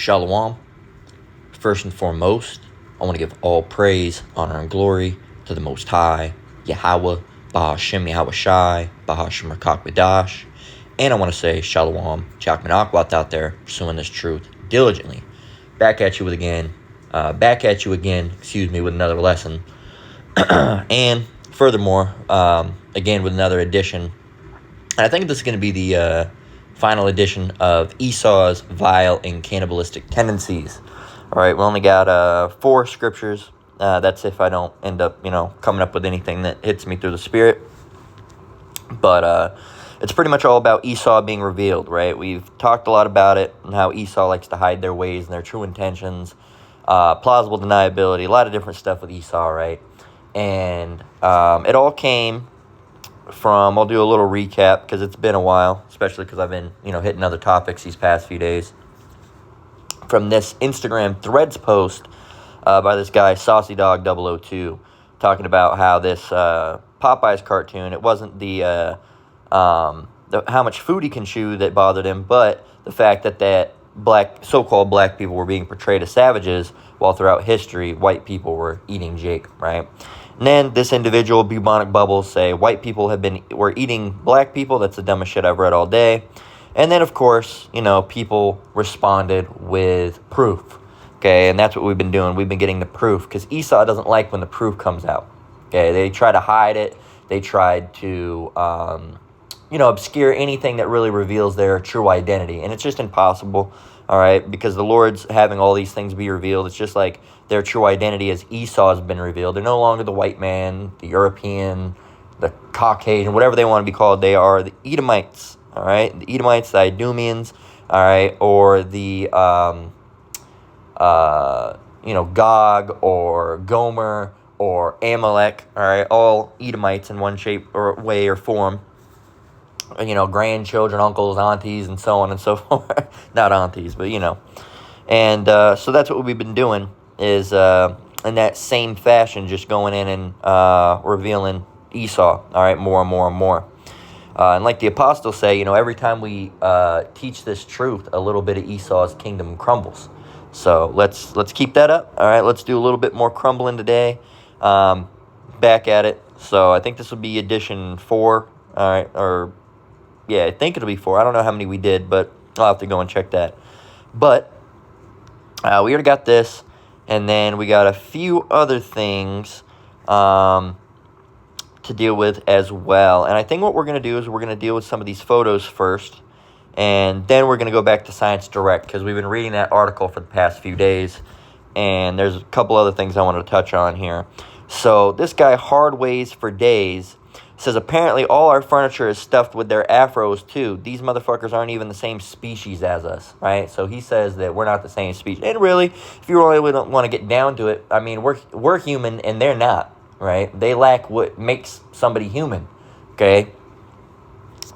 Shalom. First and foremost, I want to give all praise, honor, and glory to the Most High, Yahweh, Bahashem Yahweh Shai, Bahashem Rakak. And I want to say Shalom, Chakmanakwat out there pursuing this truth diligently. Back at you with again, with another lesson. And furthermore, again with another edition. And I think this is going to be the final edition of Esau's vile and cannibalistic tendencies. All right, we only got 4 scriptures. That's if I don't end up, coming up with anything that hits me through the Spirit. But it's pretty much all about Esau being revealed, right? We've talked a lot about it and how Esau likes to hide their ways and their true intentions, plausible deniability, a lot of different stuff with Esau, right? And it all came from, I'll do a little recap because it's been a while, especially because I've been, hitting other topics these past few days. From this Instagram Threads post by this guy, SaucyDog002, talking about how this Popeyes cartoon, it wasn't the how much food he can chew that bothered him, but the fact that so-called black people were being portrayed as savages, while throughout history, white people were eating Jake, right? And then this individual, Bubonic Bubbles, say white people were eating black people. That's the dumbest shit I've read all day. And then, of course, people responded with proof, okay? And that's what we've been doing. We've been getting the proof, because Esau doesn't like when the proof comes out, okay? They try to hide it. They tried to, obscure anything that really reveals their true identity. And it's just impossible, all right? Because the Lord's having all these things be revealed. It's just like their true identity as Esau has been revealed. They're no longer the white man, the European, the Caucasian, whatever they want to be called. They are the Edomites, all right? The Edomites, the Idumeans, all right? Or the, Gog or Gomer or Amalek, all right? All Edomites in one shape or way or form. Grandchildren, uncles, aunties, and so on and so forth. Not aunties, but, And so that's what we've been doing is in that same fashion, just going in and revealing Esau, all right, more and more and more. And like the apostles say, every time we teach this truth, a little bit of Esau's kingdom crumbles. So let's keep that up, all right? Let's do a little bit more crumbling today. Back at it. So I think this will be edition 4, all right, yeah, I think it'll be 4. I don't know how many we did, but I'll have to go and check that. But we already got this, and then we got a few other things to deal with as well. And I think what we're going to do is we're going to deal with some of these photos first, and then we're going to go back to Science Direct, because we've been reading that article for the past few days, and there's a couple other things I wanted to touch on here. So this guy, Hard Ways for Days, says apparently all our furniture is stuffed with their afros too. These motherfuckers aren't even the same species as us, right? So he says that we're not the same species. And really, if you really don't want to get down to it, I mean, we're human and they're not, right? They lack what makes somebody human, okay?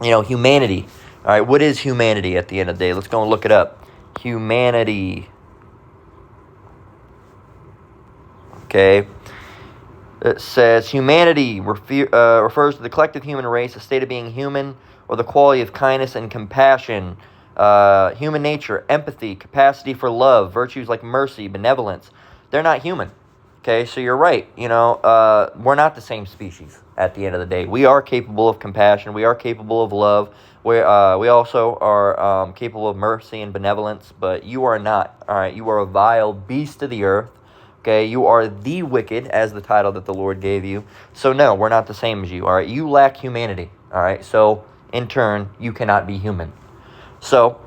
Humanity. All right, what is humanity at the end of the day? Let's go and look it up. Humanity. Okay. It says humanity refers to the collective human race, a state of being human, or the quality of kindness and compassion, human nature, empathy, capacity for love, virtues like mercy, benevolence. They're not human. Okay, so you're right. We're not the same species at the end of the day. We are capable of compassion. We are capable of love. We also are capable of mercy and benevolence, but you are not. All right, you are a vile beast of the earth. Okay, you are the wicked, as the title that the Lord gave you. So no, we're not the same as you, all right? You lack humanity, all right? So, in turn, you cannot be human. So,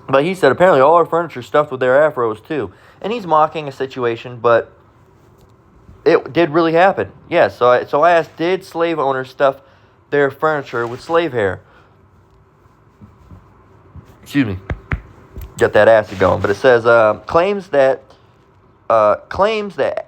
but he said, apparently all our furniture is stuffed with their afros too. And he's mocking a situation, but it did really happen. Yeah, so I asked, did slave owners stuff their furniture with slave hair? Excuse me. Got that acid going. But it says, claims that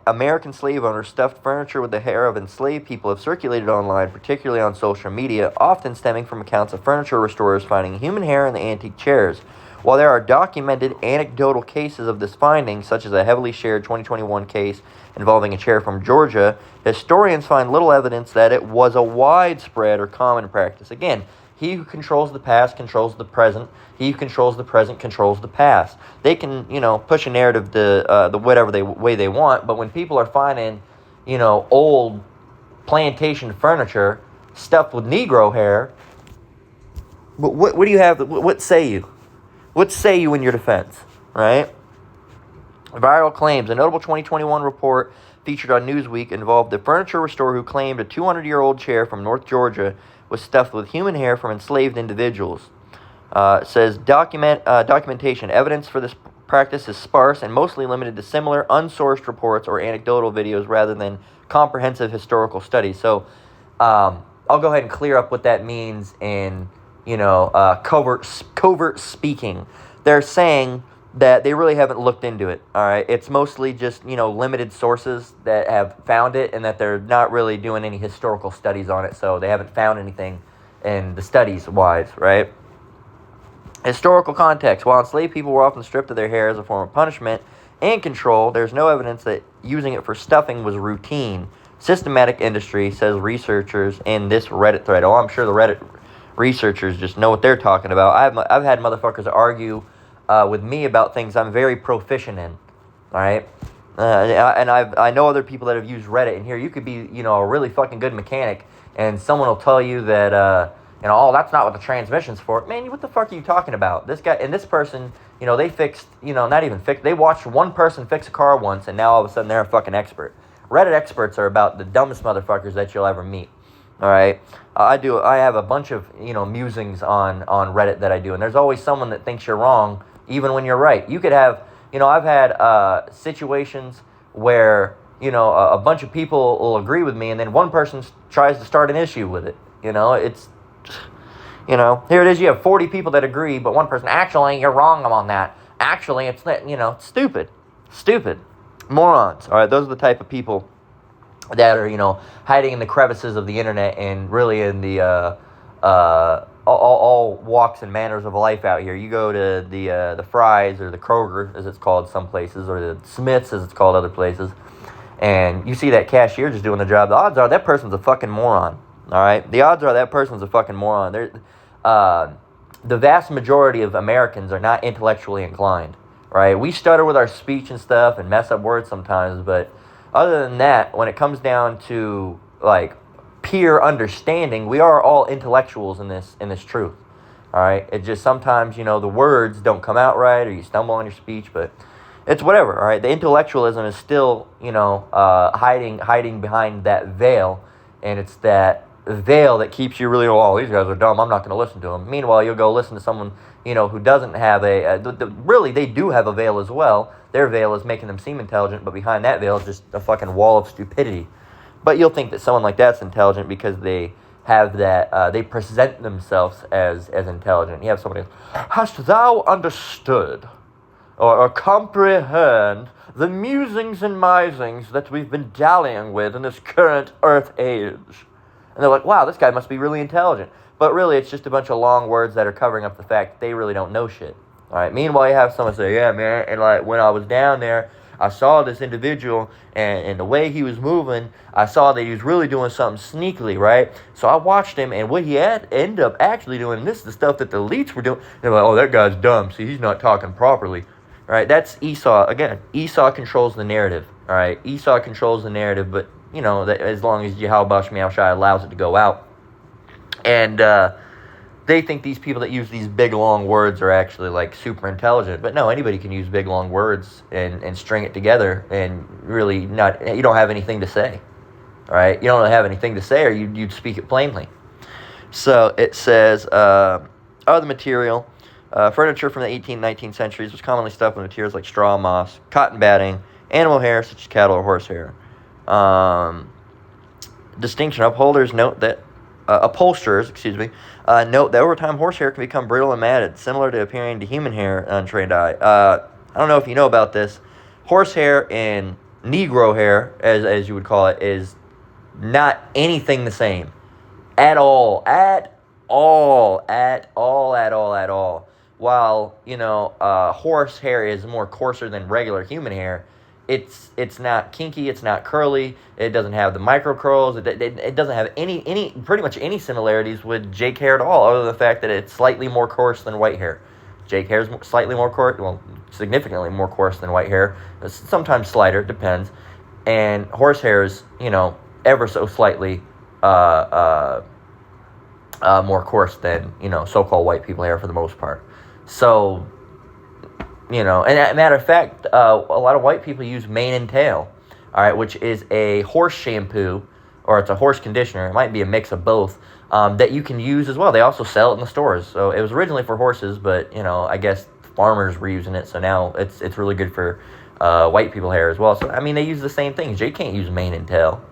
American slave owners stuffed furniture with the hair of enslaved people have circulated online, particularly on social media, often stemming from accounts of furniture restorers finding human hair in the antique chairs. While there are documented anecdotal cases of this finding, such as a heavily shared 2021 case involving a chair from Georgia, historians find little evidence that it was a widespread or common practice. Again, He who controls the past controls the present. He who controls the present controls the past. They can, push a narrative the whatever way they want, but when people are finding, old plantation furniture stuffed with Negro hair, what do you have? What say you? What say you in your defense, right? Viral claims. A notable 2021 report featured on Newsweek involved a furniture restorer who claimed a 200-year-old chair from North Georgia was stuffed with human hair from enslaved individuals. It says documentation. Evidence for this practice is sparse and mostly limited to similar unsourced reports or anecdotal videos rather than comprehensive historical studies. So I'll go ahead and clear up what that means in covert speaking. They're saying that they really haven't looked into it, all right? It's mostly just, limited sources that have found it and that they're not really doing any historical studies on it, so they haven't found anything in the studies-wise, right? Historical context. While enslaved people were often stripped of their hair as a form of punishment and control, there's no evidence that using it for stuffing was routine. Systematic industry, says researchers in this Reddit thread. Oh, I'm sure the Reddit researchers just know what they're talking about. I've had motherfuckers argue with me about things I'm very proficient in, all right? And I know other people that have used Reddit, and here you could be, a really fucking good mechanic, and someone will tell you that, oh, that's not what the transmission's for. Man, what the fuck are you talking about? This guy and this person, they fixed, not even fixed. They watched one person fix a car once, and now all of a sudden they're a fucking expert. Reddit experts are about the dumbest motherfuckers that you'll ever meet. All right, I have a bunch of musings on Reddit that I do, and there's always someone that thinks you're wrong, even when you're right. You could have, I've had situations where a bunch of people will agree with me, and then one person tries to start an issue with it. It's here it is. You have 40 people that agree, but one person, actually, you're wrong on that. Actually, it's stupid, morons. All right, those are the type of people that are, hiding in the crevices of the internet and really in the all walks and manners of life out here. You go to the Fry's or the Kroger, as it's called some places, or the Smith's, as it's called other places, and you see that cashier just doing the job. The odds are that person's a fucking moron. All right, the odds are that person's a fucking moron. The vast majority of Americans are not intellectually inclined. Right? We stutter with our speech and stuff and mess up words sometimes, but other than that, when it comes down to like peer understanding, we are all intellectuals in this truth. All right, it just sometimes the words don't come out right, or you stumble on your speech, but it's whatever. All right, the intellectualism is still hiding behind that veil, and it's that veil that keeps you really, oh, these guys are dumb, I'm not going to listen to them. Meanwhile, you'll go listen to someone who doesn't have really, they do have a veil as well. Their veil is making them seem intelligent, but behind that veil is just a fucking wall of stupidity. But you'll think that someone like that's intelligent because they have that, they present themselves as intelligent. You have somebody, hast thou understood or comprehend the musings and misings that we've been dallying with in this current earth age? And they're like, wow, this guy must be really intelligent. But really, it's just a bunch of long words that are covering up the fact that they really don't know shit. All right. Meanwhile, you have someone say, yeah, man, and like when I was down there, I saw this individual, and the way he was moving, I saw that he was really doing something sneakily, right? So I watched him, and what he ended up actually doing, and this is the stuff that the elites were doing. They're like, oh, that guy's dumb. See, he's not talking properly. All right, that's Esau. Again, Esau controls the narrative. All right, Esau controls the narrative, but that as long as Yahweh Meow Shai allows it to go out. And they think these people that use these big, long words are actually, like, super intelligent. But no, anybody can use big, long words and string it together and really you don't have anything to say. All right? You don't have anything to say, or you'd speak it plainly. So it says, other material, furniture from the 18th and 19th centuries was commonly stuffed with materials like straw, moss, cotton batting, animal hair, such as cattle or horse hair. Distinction. Upholders note that upholsterers, note that over time horsehair can become brittle and matted, similar to appearing to human hair in untrained eye. I don't know if you know about this. Horsehair and Negro hair, as you would call it, is not anything the same. At all. While, horse hair is more coarser than regular human hair, it's not kinky, it's not curly, it doesn't have the micro curls, it doesn't have any pretty much any similarities with Jake hair at all, other than the fact that it's slightly more coarse than white hair. Jake hair is slightly more coarse, well, significantly more coarse than white hair. Sometimes slighter, depends. And horse hair is, ever so slightly more coarse than, so-called white people hair for the most part. So, and as a matter of fact, a lot of white people use mane and tail, all right, which is a horse shampoo, or it's a horse conditioner. It might be a mix of both, that you can use as well. They also sell it in the stores. So it was originally for horses, but, I guess farmers were using it. So now it's really good for white people hair as well. So, I mean, they use the same things. Jay can't use mane and tail,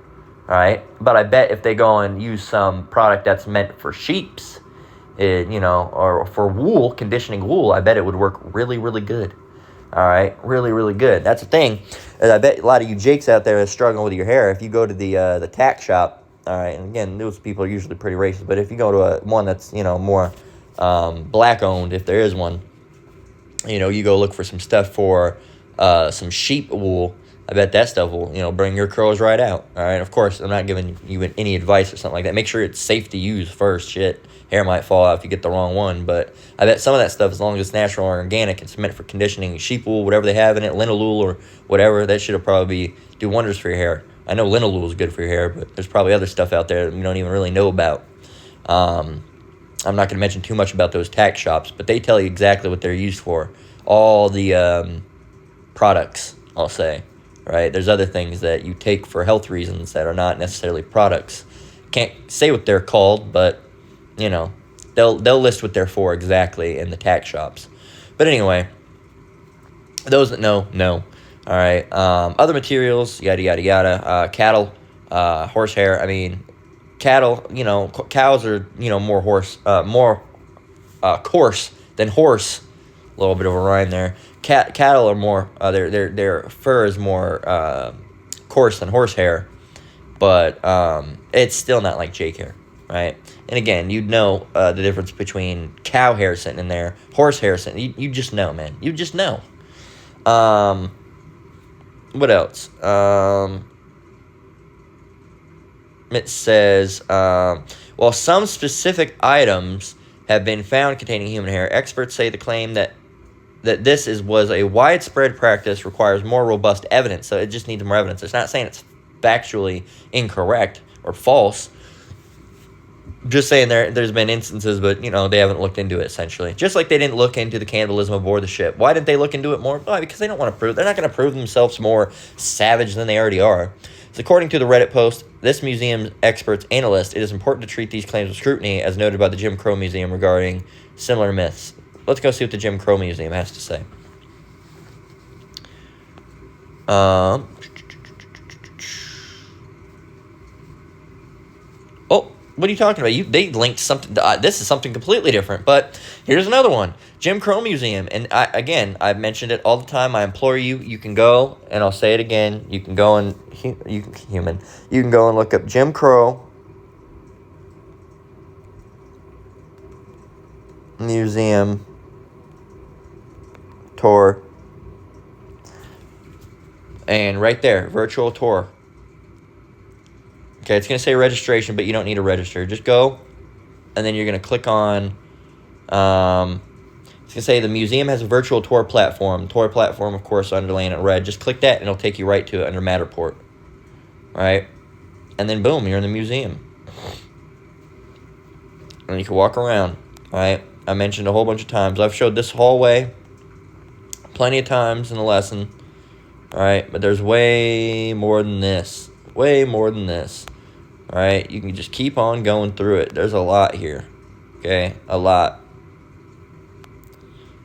all right? But I bet if they go and use some product that's meant for sheep's, or for wool, conditioning wool, I bet it would work really, really good. All right, really, really good. That's the thing. I bet a lot of you Jakes out there are struggling with your hair. If you go to the tack shop, all right, and again, those people are usually pretty racist, but if you go to one that's, more black-owned, if there is one, you go look for some stuff for some sheep wool, I bet that stuff will, bring your curls right out. All right, of course, I'm not giving you any advice or something like that. Make sure it's safe to use first. Shit, hair might fall out if you get the wrong one. But I bet some of that stuff, as long as it's natural or organic, it's meant for conditioning sheep wool, whatever they have in it, linalool or whatever. That should probably do wonders for your hair. I know linalool is good for your hair, but there's probably other stuff out there that you don't even really know about. I'm not going to mention too much about those tack shops, but they tell you exactly what they're used for. All the products, I'll say. Right? There's other things that you take for health reasons that are not necessarily products. Can't say what they're called, but they'll list what they're for exactly in the tack shops. But anyway, those that know. All right. Other materials, yada yada yada. Cattle, horsehair. I mean, cattle. Cows are more coarse than horse. A little bit of a rhyme there. Cattle are more, their fur is more coarse than horsehair, but it's still not like Jake hair, right? And again, you'd know the difference between cow hair sitting in there, horse hair sitting. You just know, man. You just know. What else? It says, while some specific items have been found containing human hair, experts say the claim that this was a widespread practice requires more robust evidence. So it just needs more evidence. It's not saying it's factually incorrect or false. Just saying there's been instances, but they haven't looked into it essentially. Just like they didn't look into the cannibalism aboard the ship. Why didn't they look into it more? Well, because they don't want to prove. They're not going to prove themselves more savage than they already are. So according to the Reddit post, this museum's experts analyst, it is important to treat these claims with scrutiny, as noted by the Jim Crow Museum regarding similar myths. Let's go see what the Jim Crow Museum has to say. Oh, what are you talking about? They linked something. This is something completely different. But here's another one. Jim Crow Museum. And I've mentioned it all the time. I implore you, you can go, and I'll say it again. You can go and, you can go and look up Jim Crow Museum tour, and right there, virtual tour. Okay, it's going to say registration, but you don't need to register. Just go, and then you're going to click on, it's going to say the museum has a virtual tour platform. Tour platform, of course, underlined in red. Just click that, and it'll take you right to it under Matterport. Right? And then, boom, you're in the museum. And you can walk around. Right? I mentioned a whole bunch of times. I've showed this hallway plenty of times in the lesson. All right, but there's way more than this. Way more than this. All right, you can just keep on going through it. There's a lot here. Okay, a lot.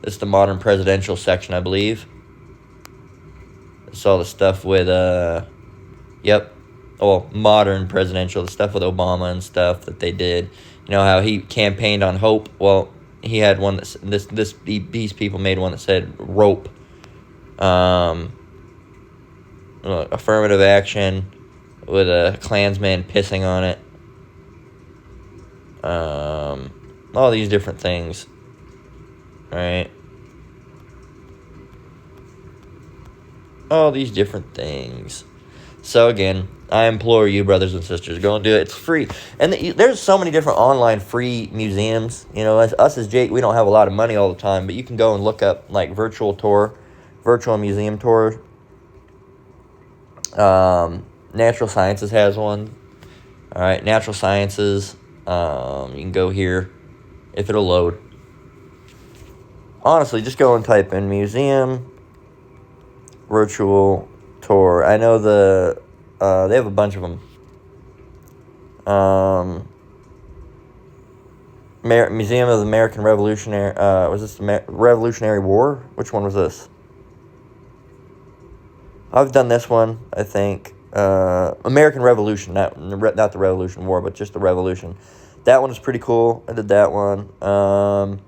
This is the modern presidential section, I believe. It's all the stuff with, modern presidential, the stuff with Obama and stuff that they did. How he campaigned on hope. Well, he had one that these people made one that said rope. Affirmative action with a Klansman pissing on it. All these different things. Right? all these different things. So again, I implore you, brothers and sisters, go and do it. It's free. And there's so many different online free museums. You know, us as Jake, we don't have a lot of money all the time, but you can go and look up like virtual museum tour. Natural Sciences has one. All right, Natural Sciences. You can go here if it'll load. Honestly, just go and type in museum virtual tour. I know they have a bunch of them. Museum of the American Revolutionary. Was this the Revolutionary War? Which one was this? I've done this one, I think. American Revolution, not the Revolution War, but just the Revolution. That one is pretty cool. I did that one.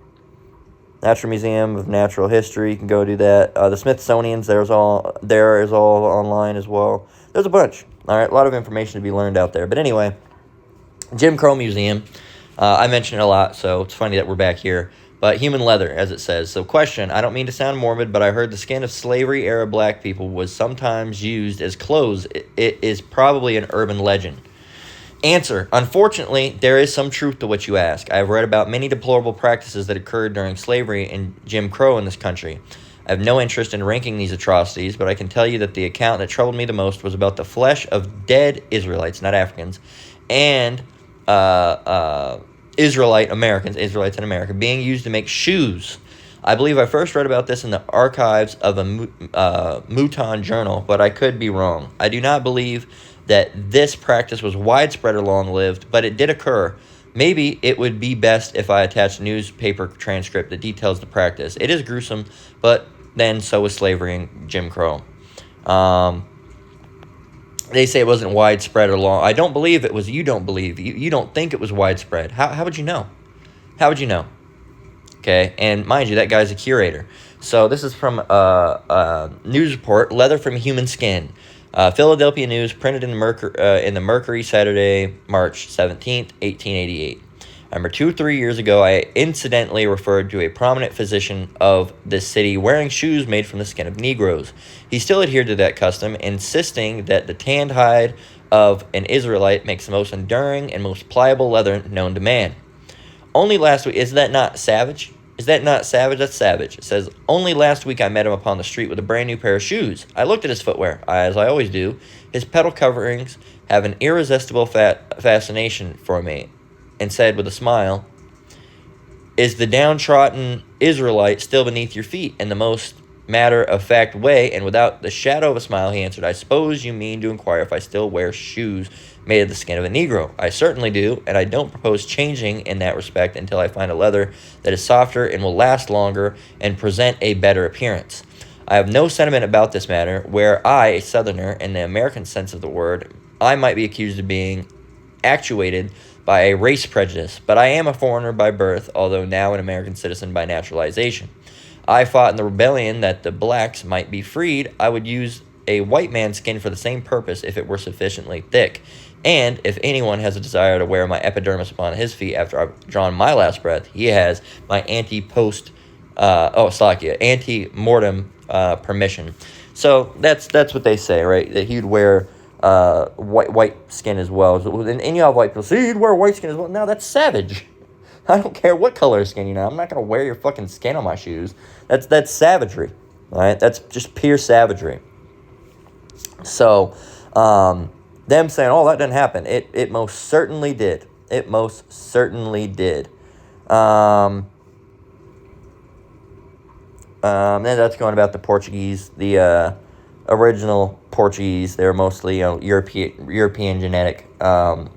Natural Museum of Natural History, you can go do that. The Smithsonian's there is all online as well. There's a bunch. All right, a lot of information to be learned out there. But anyway, Jim Crow Museum. I mention it a lot, so it's funny that we're back here. But human leather, as it says. So question, I don't mean to sound morbid, but I heard the skin of slavery-era black people was sometimes used as clothes. It is probably an urban legend. Answer, unfortunately, there is some truth to what you ask. I have read about many deplorable practices that occurred during slavery and Jim Crow in this country. I have no interest in ranking these atrocities, but I can tell you that the account that troubled me the most was about the flesh of dead Israelites, not Africans, and Israelites in America, being used to make shoes. I believe I first read about this in the archives of a Mouton journal, but I could be wrong. I do not believe that this practice was widespread or long-lived, but it did occur. Maybe it would be best if I attached a newspaper transcript that details the practice. It is gruesome, but then so was slavery and Jim Crow. They say it wasn't widespread or long. I don't believe it was. You don't believe. You don't think it was widespread. How would you know? How would you know? Okay, and mind you, that guy's a curator. So this is from a news report, Leather from Human Skin. Philadelphia News, printed in the Mercury, Saturday, March 17th, 1888. I remember 2 or 3 years ago, I incidentally referred to a prominent physician of this city wearing shoes made from the skin of Negroes. He still adhered to that custom, insisting that the tanned hide of an Israelite makes the most enduring and most pliable leather known to man. Only last week, is that not savage? Is that not savage? That's savage. It says, only last week I met him upon the street with a brand new pair of shoes. I looked at his footwear, as I always do. His pedal coverings have an irresistible fascination for me, and said with a smile, is the downtrodden Israelite still beneath your feet? In the most matter-of-fact way, and without the shadow of a smile, he answered, I suppose you mean to inquire if I still wear shoes made of the skin of a Negro. I certainly do, and I don't propose changing in that respect until I find a leather that is softer and will last longer and present a better appearance. I have no sentiment about this matter, where I, a Southerner, in the American sense of the word, I might be accused of being actuated by a race prejudice, but I am a foreigner by birth, although now an American citizen by naturalization. I fought in the rebellion that the blacks might be freed. I would use a white man's skin for the same purpose if it were sufficiently thick. And if anyone has a desire to wear my epidermis upon his feet after I've drawn my last breath, he has my anti-mortem permission. So that's what they say, right? That he'd wear white skin as well. And you have white people say, he'd wear white skin as well. No, that's savage. I don't care what color of skin you know. I'm not going to wear your fucking skin on my shoes. That's savagery, all right? That's just pure savagery. So, them saying, oh, that didn't happen. It most certainly did. It most certainly did. Then that's going about the Portuguese, the original Portuguese. They're mostly European genetic. But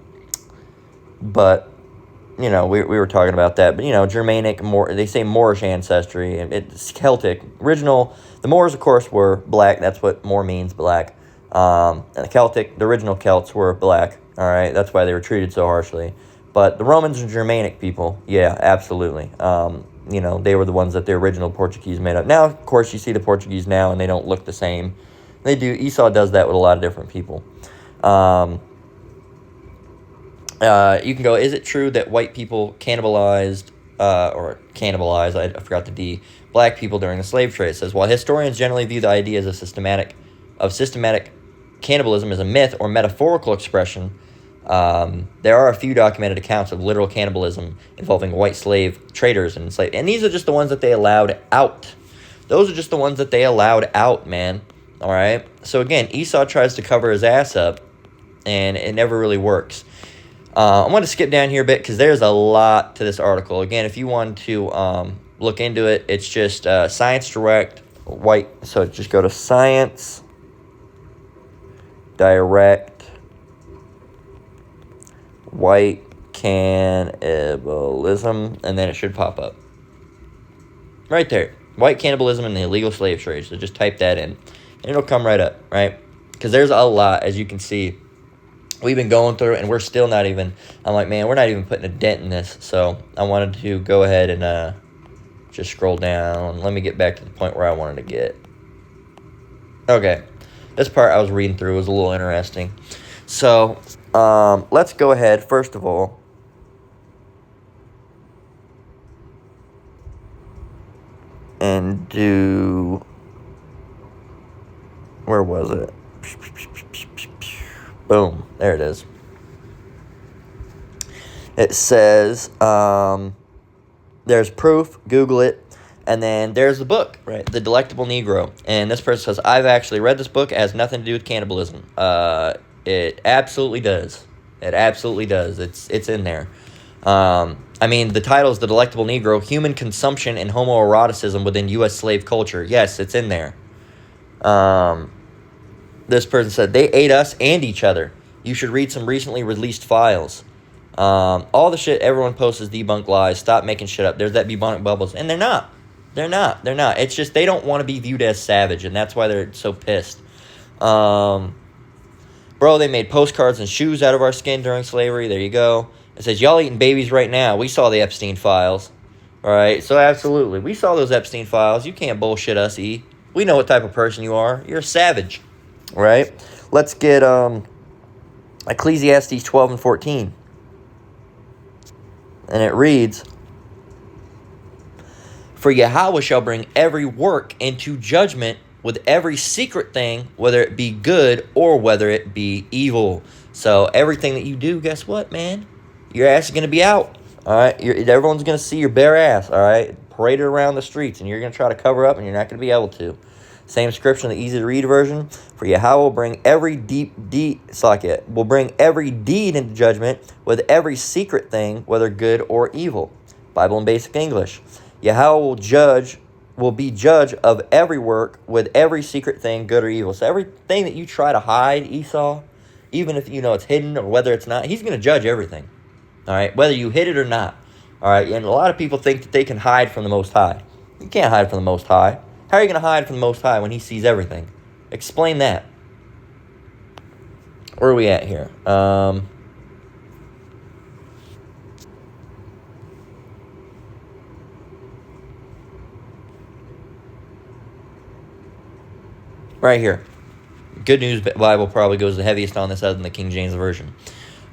we were talking about that. But Germanic, they say Moorish ancestry, and it's Celtic. The Moors, of course, were black. That's what Moor means, black. And the original Celts were black, all right? That's why they were treated so harshly. But the Romans and Germanic people, yeah, absolutely. They were the ones that the original Portuguese made up. Now, of course, you see the Portuguese now, and they don't look the same. They do. Esau does that with a lot of different people. You can go, is it true that white people cannibalized, I forgot the D, black people during the slave trade? It says, while historians generally view the idea as a systematic of systematic cannibalism is a myth or metaphorical expression, there are a few documented accounts of literal cannibalism involving white slave traders and enslaved. And these are just the ones that they allowed out. Those are just the ones that they allowed out, man. All right? So again, Esau tries to cover his ass up, and it never really works. I'm going to skip down here a bit because there's a lot to this article. Again, if you want to look into it, it's just Science Direct White. So just go to Science Direct White Cannibalism, and then it should pop up. Right there. White cannibalism and the illegal slave trade. So just type that in, and it'll come right up, right? Because there's a lot, as you can see. We've been going through it, and we're still not even... I'm like, man, we're not even putting a dent in this. So I wanted to go ahead and just scroll down. Let me get back to the point where I wanted to get. Okay. This part I was reading through was a little interesting. So let's go ahead, first of all. And do... Where was it? Boom. There it is. It says, there's proof, Google it, and then there's the book, right? The Delectable Negro. And this person says, I've actually read this book. It has nothing to do with cannibalism. It absolutely does. It absolutely does. It's in there. I mean, the title is The Delectable Negro, Human Consumption and Homoeroticism Within U.S. Slave Culture. Yes, it's in there. This person said, they ate us and each other. You should read some recently released files. All the shit everyone posts is debunked lies. Stop making shit up. There's that bubonic bubbles. And they're not. They're not. It's just they don't want to be viewed as savage, and that's why they're so pissed. Bro, they made postcards and shoes out of our skin during slavery. There you go. It says, y'all eating babies right now. We saw the Epstein files. All right, so absolutely. We saw those Epstein files. You can't bullshit us, E. We know what type of person you are. You're a savage. All right? Let's get Ecclesiastes 12 and 14. And it reads, for Yahweh shall bring every work into judgment with every secret thing, whether it be good or whether it be evil. So everything that you do, guess what, man? Your ass is going to be out. All right? Everyone's going to see your bare ass, all right? Paraded around the streets, and you're going to try to cover up, and you're not going to be able to. Same scripture in the easy-to-read version. For Yahweh will bring every deed into judgment with every secret thing, whether good or evil. Bible in Basic English. Yahweh will be judge of every work with every secret thing, good or evil. So everything that you try to hide, Esau, even if you know it's hidden or whether it's not, he's going to judge everything. All right, whether you hid it or not. All right, and a lot of people think that they can hide from the Most High. You can't hide from the Most High. How are you going to hide from the Most High when he sees everything? Explain that. Where are we at here? Right here. Good News Bible probably goes the heaviest on this other than the King James Version.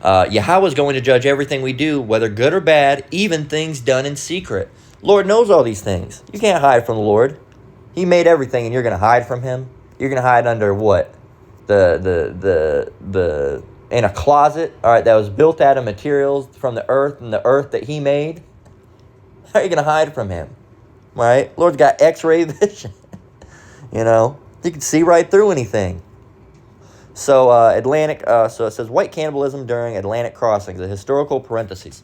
Yahweh is going to judge everything we do, whether good or bad, even things done in secret. Lord knows all these things. You can't hide from the Lord. He made everything, and you're going to hide from him? You're going to hide under what? In a closet, all right, that was built out of materials from the earth and the earth that he made? How are you going to hide from him? Right? Lord's got X-ray vision. You know? He can see right through anything. So, so it says, white cannibalism during Atlantic crossings, the historical parentheses.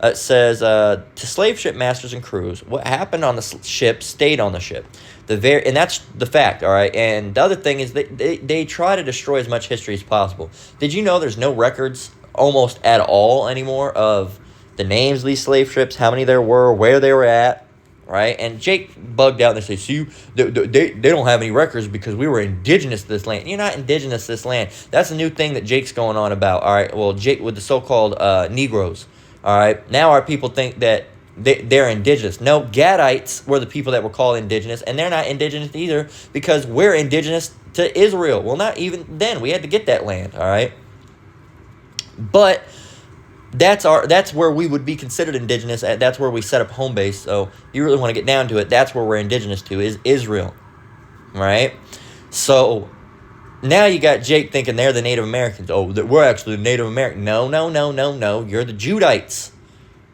It says, to slave ship masters and crews, what happened on the ship stayed on the ship. And that's the fact, all right? And the other thing is they try to destroy as much history as possible. Did you know there's no records almost at all anymore of the names of these slave ships, how many there were, where they were at, right? And Jake bugged out and they say, see, they don't have any records because we were indigenous to this land. You're not indigenous to this land. That's a new thing that Jake's going on about, all right? Well, Jake with the so-called Negroes. All right, now our people think that they're indigenous. No, Gadites were the people that were called indigenous, and they're not indigenous either because we're indigenous to Israel. Well, not even then. We had to get that land, all right? But that's where we would be considered indigenous. That's where we set up home base. So you really want to get down to it. That's where we're indigenous to is Israel, all right? So Now you got Jake thinking they're the Native Americans. Oh, that we're actually the Native American. No, no, no, no, no. You're the Judites.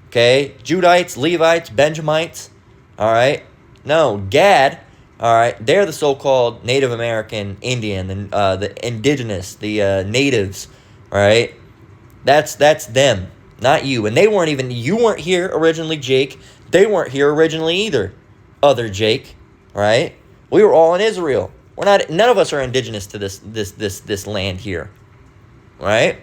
Okay? Judites, Levites, Benjamites. All right? No, Gad. All right? They're the so-called Native American Indian, and the indigenous, the natives. All right? That's them, not you. And you weren't here originally, Jake. They weren't here originally either, other Jake. All right? We were all in Israel. None of us are indigenous to this land here. All right?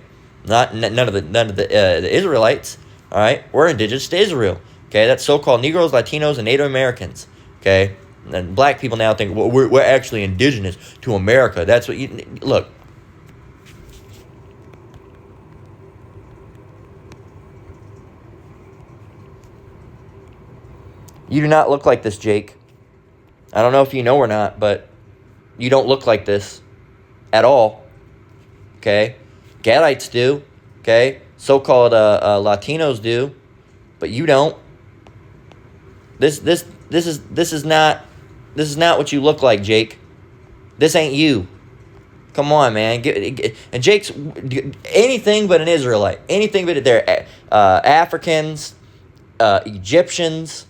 None of the Israelites. All right? We're indigenous to Israel. Okay? That's so-called Negroes, Latinos, and Native Americans. Okay? And black people now think, well, we're actually indigenous to America. That's what you look. You do not look like this, Jake. I don't know if you know or not, but you don't look like this at all. Okay? Gadites do. Okay? So-called Latinos do, but you don't. This is not what you look like, Jake. This ain't you. Come on, man. And Jake's anything but an Israelite. Anything but they're Africans, Egyptians,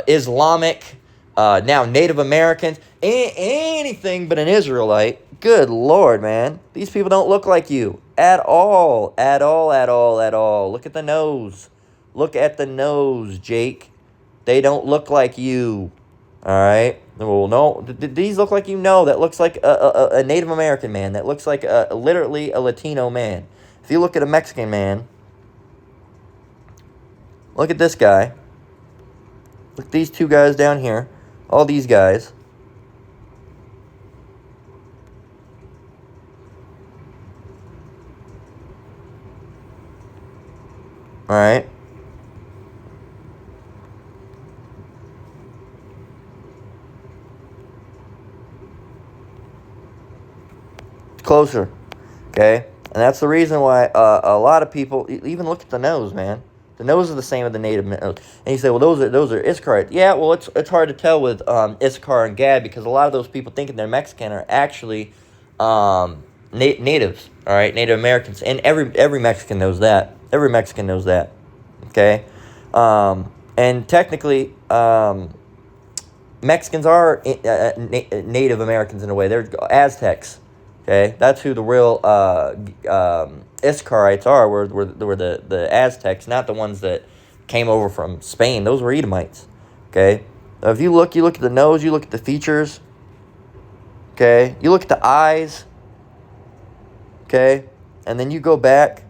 Islamic, now Native Americans, anything but an Israelite. Good Lord, man. These people don't look like you at all, at all, at all, at all. Look at the nose. Look at the nose, Jake. They don't look like you. All right? Well, no. These look like you? No, that looks like a Native American man. That looks like literally a Latino man. If you look at a Mexican man, look at this guy. Look at these two guys down here. All these guys. All right. Closer. Okay? And that's the reason why a lot of people, even look at the nose, man. The nose is the same as the native nose. And you say, well, those are Issacharites. Yeah, well, it's hard to tell with Issachar and Gad because a lot of those people thinking they're Mexican are actually natives, all right, Native Americans. And every Mexican knows that. Every Mexican knows that, okay? And technically, Mexicans are Native Americans in a way. They're Aztecs, okay? That's who the real Issacharites are, were the Aztecs, not the ones that came over from Spain. Those were Edomites, okay? Now, if you look at the nose, you look at the features, okay? You look at the eyes, okay? And then you go back.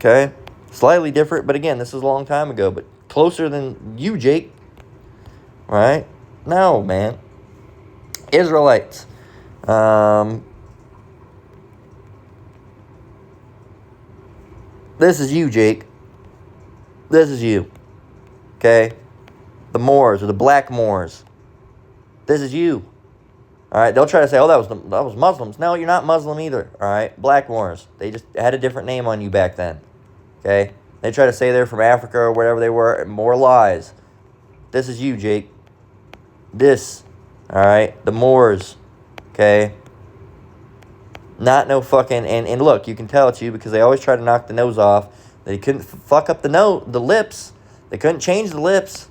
Okay? Slightly different, but again, this is a long time ago, but closer than you, Jake. Right? No, man. Israelites. This is you, Jake. This is you. Okay? The Moors, or the Black Moors. This is you. All right? They'll try to say, oh, that was Muslims. No, you're not Muslim either. All right? Black Moors. They just had a different name on you back then. Okay? They try to say they're from Africa or whatever they were. More lies. This is you, Jake. This. All right? The Moors. Okay? Not no fucking... And look, you can tell it's you because they always try to knock the nose off. They couldn't fuck up the lips. They couldn't change the lips.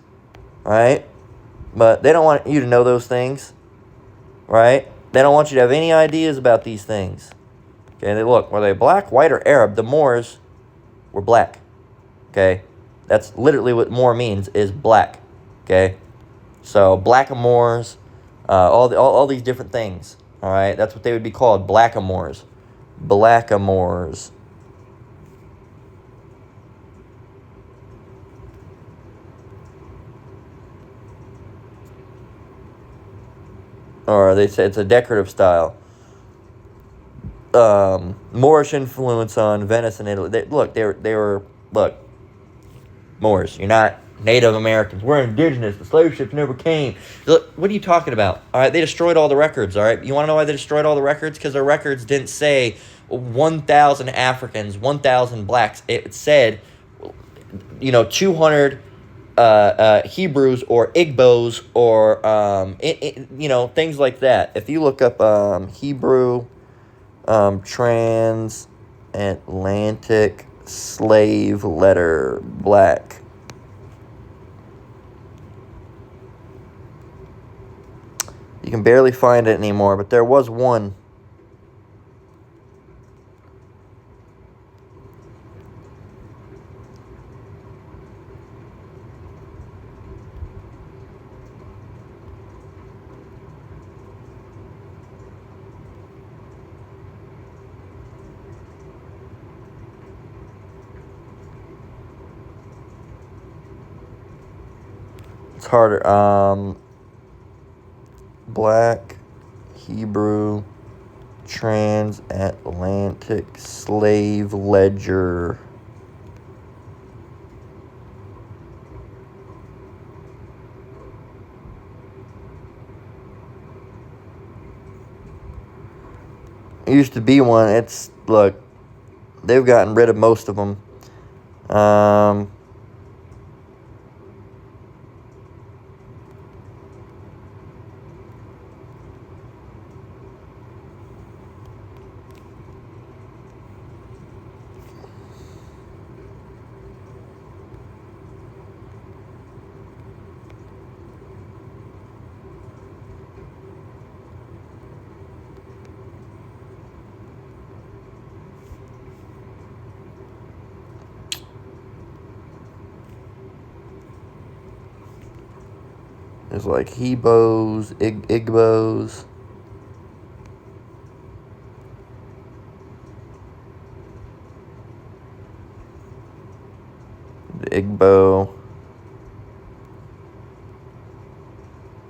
Right? But they don't want you to know those things. Right? They don't want you to have any ideas about these things. Okay? They look, were they black, white, or Arab? The Moors were black. Okay? That's literally what Moor means, is black. Okay? So, blackamoors, all these different things. All right? That's what they would be called, blackamoors. Blackamoors. Or they say it's a decorative style. Moorish influence on Venice and Italy. They were Moors. You're not Native Americans. We're indigenous. The slave ships never came. Look, what are you talking about? All right, they destroyed all the records. All right, you want to know why they destroyed all the records? Because their records didn't say 1,000 Africans, 1,000 blacks. It said, 200 Hebrews or Igbos or things like that. If you look up Hebrew transatlantic slave letter black, you can barely find it anymore, but there was one. It's harder. Black Hebrew transatlantic slave ledger. It used to be one. Look, they've gotten rid of most of them. There's like Hebos, Igbos. The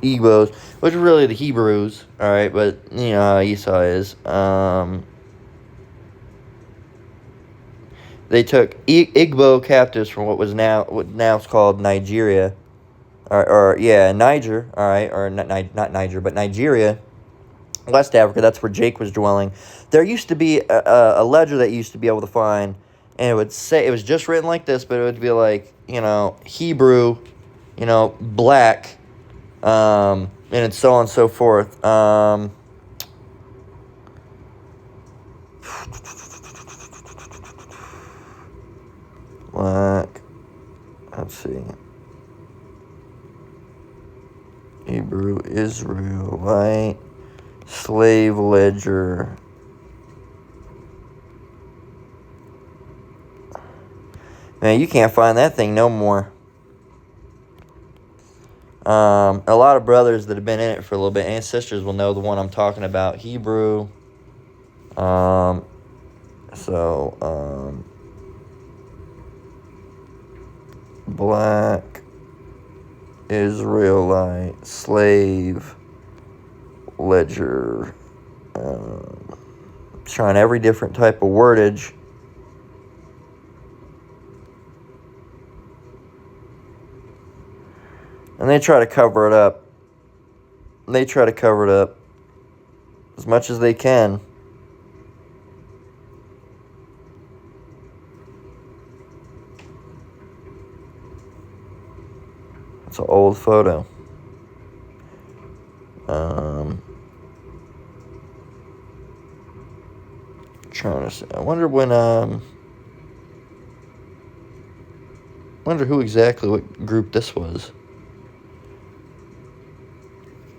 Igbos, which are really the Hebrews, all right, but you know how Esau is. They took Igbo captives from what now is called Nigeria, Niger, all right, or not Niger, but Nigeria, West Africa. That's where Jake was dwelling. There used to be a ledger that you used to be able to find, and it would say, it was just written like this, but it would be like, Hebrew, black, and so on and so forth. Black, let's see. Hebrew, Israelite, slave ledger. Man, you can't find that thing no more. A lot of brothers that have been in it for a little bit, and sisters, will know the one I'm talking about. Hebrew. Black Israelite slave ledger. Trying every different type of wordage. And they try to cover it up. They try to cover it up as much as they can. It's an old photo. Trying to see. I wonder when. Wonder who exactly, what group this was.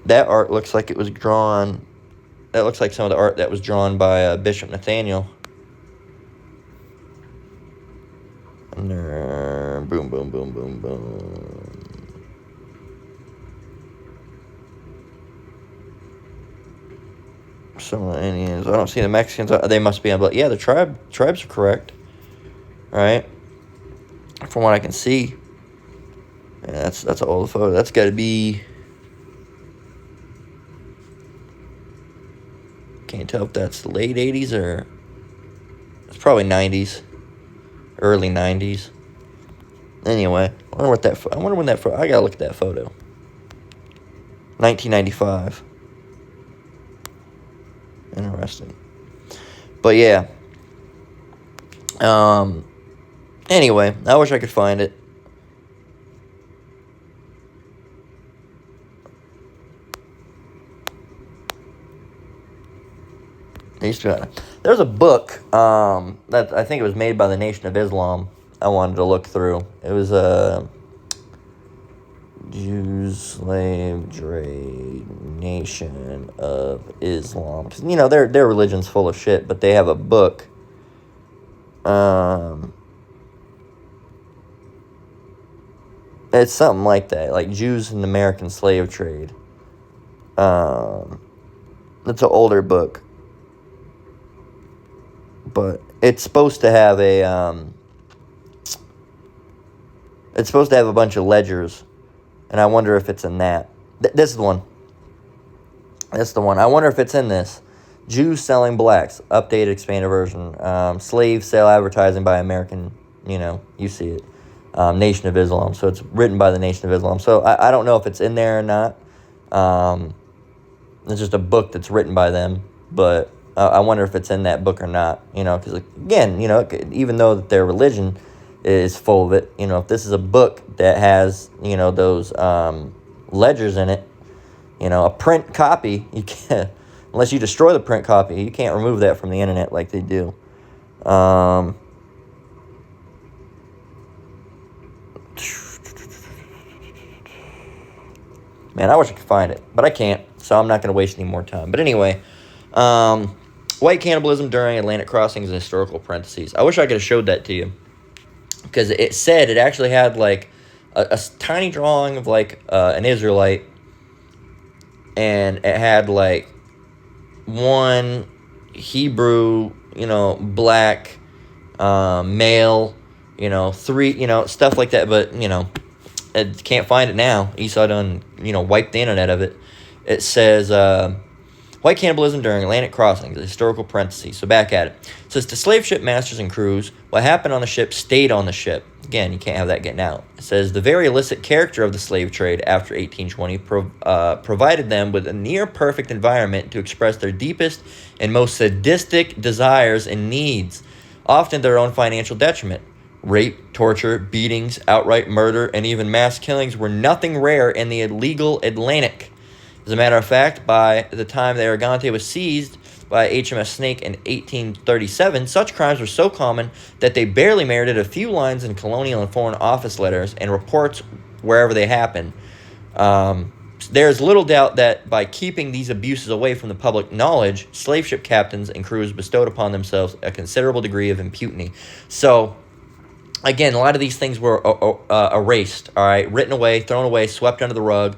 That art looks like it was drawn. That looks like some of the art that was drawn by Bishop Nathaniel. And boom, boom, boom, boom, boom. Some of the Indians. I don't see the Mexicans. They must be on, but yeah, the tribes are correct. Right? From what I can see. Yeah, that's an old photo. That's got to be. Can't tell if that's the late 80s or. It's probably 90s. Early 90s. Anyway, I wonder when that photo. I gotta look at that photo. 1995. Interesting. But yeah. Anyway, I wish I could find it. There's a book that I think it was made by the Nation of Islam. I wanted to look through. It was a Jews, slave trade, Nation of Islam. 'Cause, their religion's full of shit, but they have a book. It's something like that, like Jews and American slave trade. It's an older book. But it's supposed to have it's supposed to have a bunch of ledgers, and I wonder if it's in that. This is the one. That's the one. I wonder if it's in this. Jews selling blacks, updated, expanded version. Slave sale advertising by American, you see it. Nation of Islam. So it's written by the Nation of Islam. So I don't know if it's in there or not. It's just a book that's written by them, but I wonder if it's in that book or not, because, again, even though that their religion is full of it, if this is a book that has, those ledgers in it, a print copy, you can't, unless you destroy the print copy, you can't remove that from the internet like they do. Man, I wish I could find it, but I can't, so I'm not going to waste any more time. But anyway, white cannibalism during Atlantic crossings in historical parentheses. I wish I could have showed that to you, because it actually had like a tiny drawing of like an Israelite, and it had like one Hebrew, black male, three, stuff like that. But I can't find it now. Esau done wiped the internet of it. It says white cannibalism during Atlantic crossings, historical parentheses. So back at it. It says, to slave ship masters and crews, what happened on the ship stayed on the ship. Again, you can't have that getting out. It says, the very illicit character of the slave trade after 1820 provided them with a near-perfect environment to express their deepest and most sadistic desires and needs, often at their own financial detriment. Rape, torture, beatings, outright murder, and even mass killings were nothing rare in the illegal Atlantic. As a matter of fact, by the time the Argante was seized by HMS Snake in 1837, such crimes were so common that they barely merited a few lines in colonial and foreign office letters and reports wherever they happened. There's little doubt that by keeping these abuses away from the public knowledge, slave ship captains and crews bestowed upon themselves a considerable degree of impunity. So, again, a lot of these things were erased, all right, written away, thrown away, swept under the rug.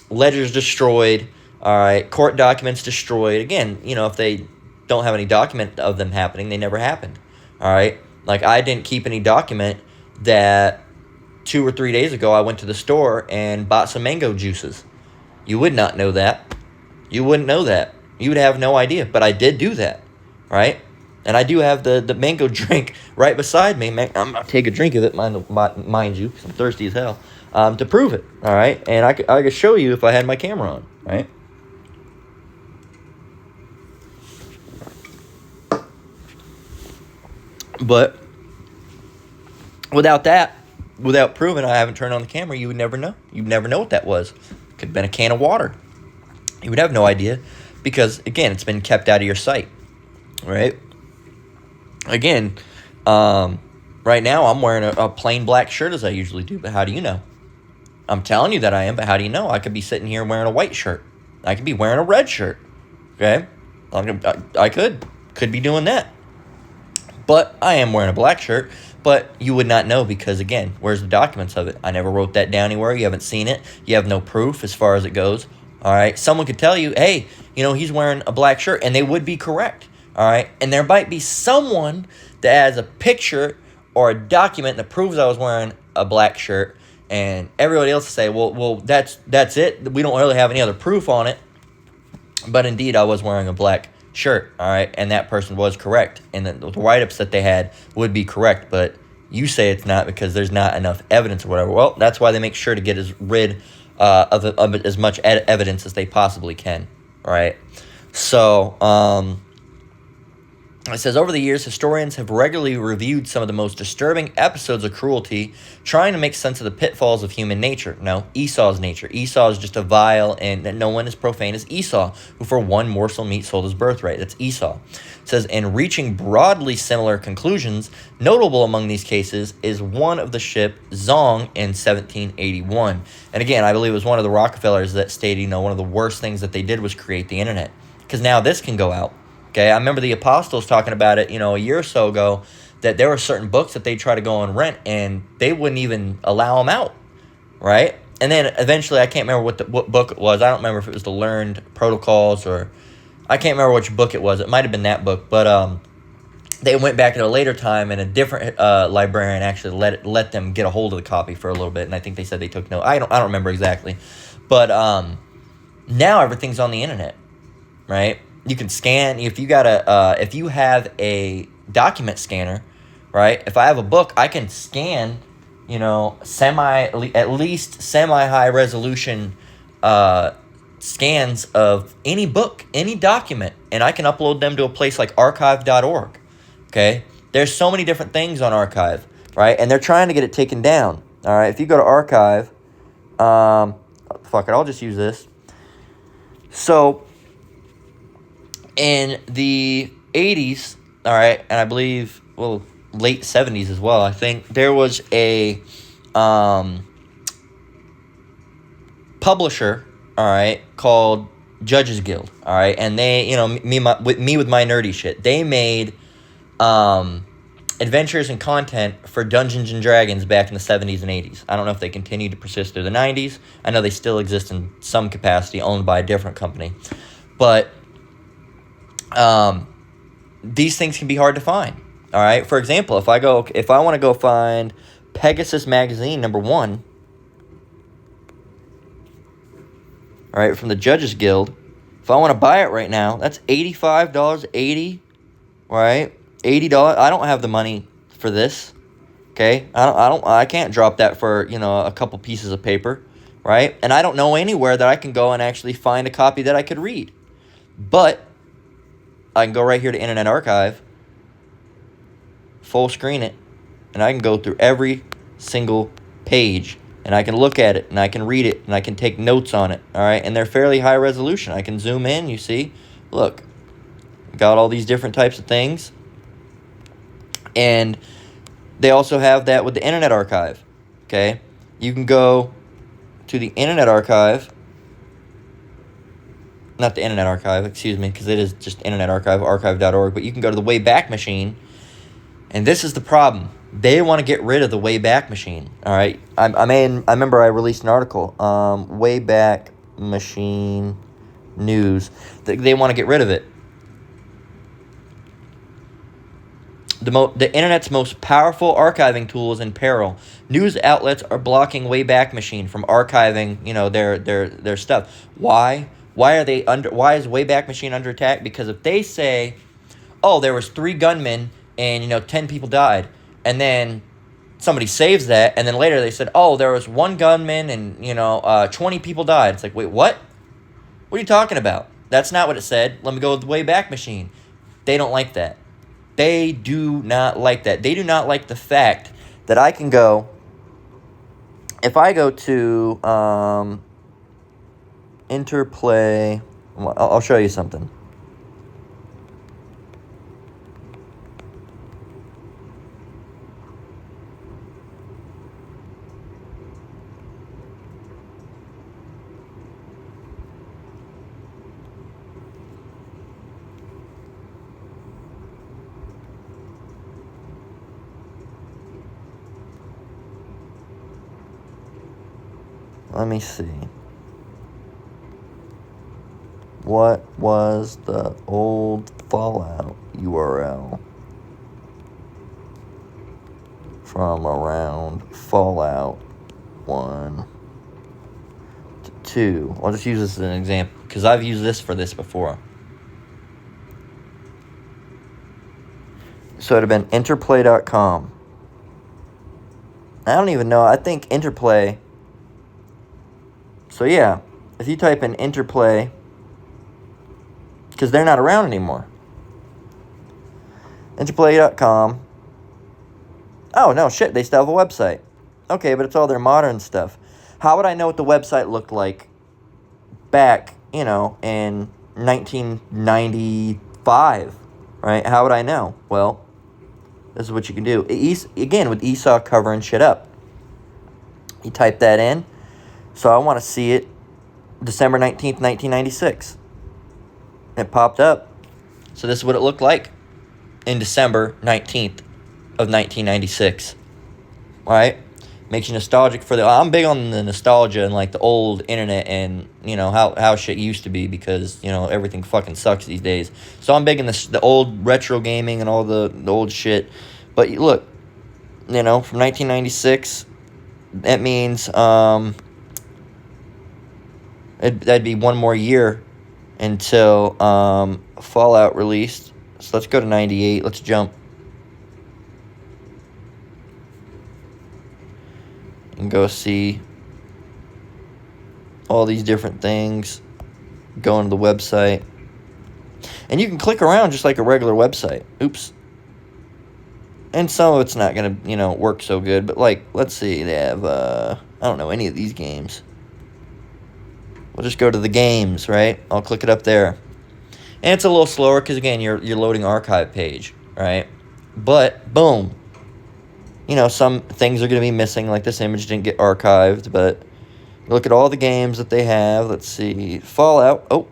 Ledgers destroyed, all right, court documents destroyed. Again, if they don't have any document of them happening, they never happened, all right? Like, I didn't keep any document that 2 or 3 days ago I went to the store and bought some mango juices. You would not know that. You wouldn't know that. You would have no idea, but I did do that, right? And I do have the mango drink right beside me. Man, I'm going to take a drink of it, mind you, because I'm thirsty as hell. To prove it, all right? And I could show you if I had my camera on, right? But without proving I haven't turned on the camera, you would never know. You'd never know what that was. Could have been a can of water. You would have no idea because, again, it's been kept out of your sight, right? Again, right now I'm wearing a plain black shirt as I usually do, but how do you know? I'm telling you that I am, but how do you know? I could be sitting here wearing a white shirt. I could be wearing a red shirt. Okay? I could be doing that. But I am wearing a black shirt, but you would not know because, again, where's the documents of it? I never wrote that down anywhere. You haven't seen it. You have no proof as far as it goes. All right? Someone could tell you, hey, he's wearing a black shirt, and they would be correct. All right? And there might be someone that has a picture or a document that proves I was wearing a black shirt, and everybody else will say, well, that's it. We don't really have any other proof on it. But indeed, I was wearing a black shirt, all right? And that person was correct. And the write-ups that they had would be correct. But you say it's not because there's not enough evidence or whatever. Well, that's why they make sure to get rid of as much evidence as they possibly can, all right? So, it says, over the years, historians have regularly reviewed some of the most disturbing episodes of cruelty, trying to make sense of the pitfalls of human nature. No, Esau's nature. Esau is just a vile, and no one as profane as Esau, who for one morsel meat sold his birthright. That's Esau. It says, in reaching broadly similar conclusions, notable among these cases is one of the ship Zong in 1781. And again, I believe it was one of the Rockefellers that stated, one of the worst things that they did was create the internet. Because now this can go out. Okay, I remember the apostles talking about it, a year or so ago, that there were certain books that they try to go and rent, and they wouldn't even allow them out, right? And then eventually, I can't remember what book it was. I don't remember if it was the Learned Protocols, or I can't remember which book it was. It might have been that book, but they went back at a later time, and a different librarian actually let them get a hold of the copy for a little bit, and I think they said they took note. I don't remember exactly, but now everything's on the internet, right? You can scan if you have a document scanner, right? If I have a book, I can scan, at least semi high resolution scans of any book, any document, and I can upload them to a place like archive.org. Okay, there's so many different things on archive, right? And they're trying to get it taken down. All right, if you go to archive, fuck it, I'll just use this. So, in the 80s, all right, and I believe, late 70s as well, I think, there was a publisher, all right, called Judges Guild, all right, and they, with my nerdy shit, they made adventures and content for Dungeons and Dragons back in the 70s and 80s. I don't know if they continued to persist through the 90s. I know they still exist in some capacity, owned by a different company, but these things can be hard to find. All right. For example, if I want to go find Pegasus Magazine #1, all right, from the Judges Guild, if I want to buy it right now, that's $85, right? $80. I don't have the money for this. Okay, I can't drop that for a couple pieces of paper, right? And I don't know anywhere that I can go and actually find a copy that I could read, but I can go right here to Internet Archive, full screen it, and I can go through every single page, and I can look at it, and I can read it, and I can take notes on it, all right? And they're fairly high resolution. I can zoom in, you see? Look, got all these different types of things. And they also have that with the Internet Archive, okay? You can go to the Internet Archive, not the Internet Archive, excuse me, because it is just Internet Archive, archive.org, but you can go to the Wayback Machine, and this is the problem. They want to get rid of the Wayback Machine, all right? I remember I released an article, Wayback Machine News. They want to get rid of it. The internet's most powerful archiving tool is in peril. News outlets are blocking Wayback Machine from archiving, their stuff. Why? Why is Wayback Machine under attack? Because if they say, oh, there was 3 gunmen and 10 people died, and then somebody saves that, and then later they said, oh, there was 1 gunman and 20 people died. It's like, wait, what? What are you talking about? That's not what it said. Let me go with the Wayback Machine. They don't like that. They do not like that. They do not like the fact that I can go, if I go to Interplay, I'll show you something. Let me see. What was the old Fallout URL from around Fallout 1 to 2? I'll just use this as an example because I've used this for this before. So it would have been interplay.com. I don't even know. I think Interplay. So yeah, if you type in Interplay, because because they're not around anymore. Interplay.com. Oh, no, shit, they still have a website. Okay, but it's all their modern stuff. How would I know what the website looked like back, in 1995, right? How would I know? Well, this is what you can do. Again, with Esau covering shit up. You type that in. So I want to see it December 19th, 1996. It popped up. So this is what it looked like in December 19th of 1996. All right? Makes you nostalgic for I'm big on the nostalgia and like the old internet and how shit used to be, because everything fucking sucks these days. So I'm big in the old retro gaming and all the old shit. But look, from 1996, that means that'd be one more year until Fallout released. So let's go to 98. Let's jump. And go see all these different things. Go into the website. And you can click around just like a regular website. Oops. And some of it's not going to, work so good. But, let's see. They have, I don't know any of these games. We'll just go to the games, right? I'll click it up there. And it's a little slower because, again, you're loading archive page, right? But, boom. Some things are going to be missing, like this image didn't get archived, but look at all the games that they have. Let's see. Fallout. Oh,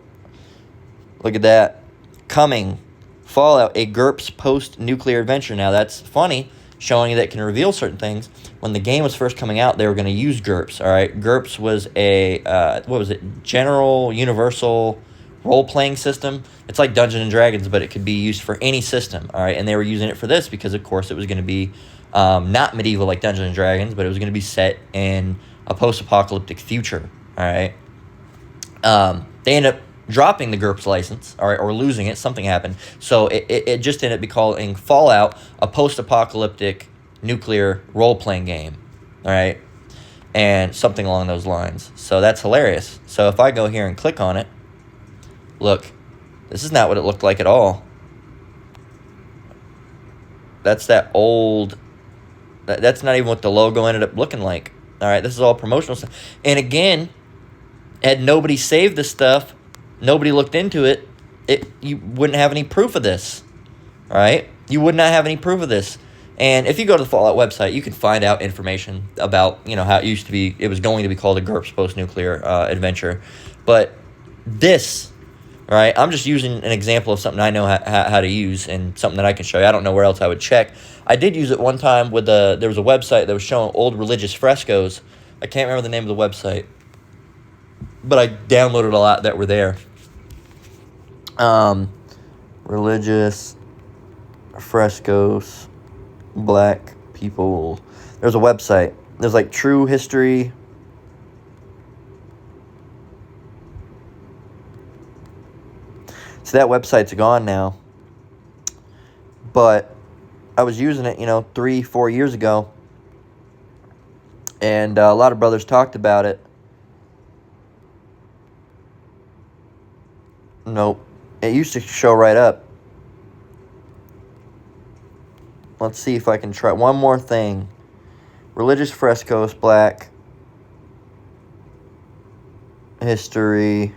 look at that. Coming. Fallout, a GURPS post-nuclear adventure. Now, that's funny, showing you that it can reveal certain things. When the game was first coming out, they were going to use GURPS, all right? GURPS was a, general universal role-playing system. It's like Dungeons & Dragons, but it could be used for any system, all right? And they were using it for this because, of course, it was going to be not medieval like Dungeons & Dragons, but it was going to be set in a post-apocalyptic future, all right? They ended up dropping the GURPS license, all right, or losing it. Something happened. So it just ended up calling Fallout a post-apocalyptic nuclear role-playing game, all right? And something along those lines. So that's hilarious. So if I go here and click on it, look, this is not what it looked like at all. That's that old... That's not even what the logo ended up looking like. All right, this is all promotional stuff. And again, had nobody saved this stuff, nobody looked into it, you wouldn't have any proof of this. All right? You would not have any proof of this. And if you go to the Fallout website, you can find out information about, how it used to be. It was going to be called a GURPS post-nuclear adventure. But this... All right, I'm just using an example of something I know how to use and something that I can show you. I don't know where else I would check. I did use it one time with there was a website that was showing old religious frescoes. I can't remember the name of the website, but I downloaded a lot that were there. Religious frescoes, black people. There's a website. There's like True History. So that website's gone now. But I was using it, 3-4 years ago. And a lot of brothers talked about it. Nope. It used to show right up. Let's see if I can try one more thing. Religious frescoes, black. History.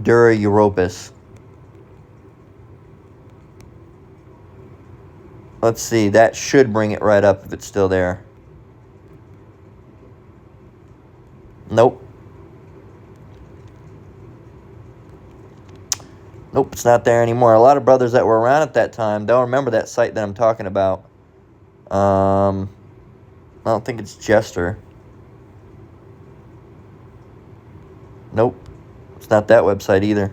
Dura Europus. Let's see. That should bring it right up if it's still there. Nope. Nope, it's not there anymore. A lot of brothers that were around at that time don't remember that site that I'm talking about. I don't think it's Jester. Nope. It's not that website either.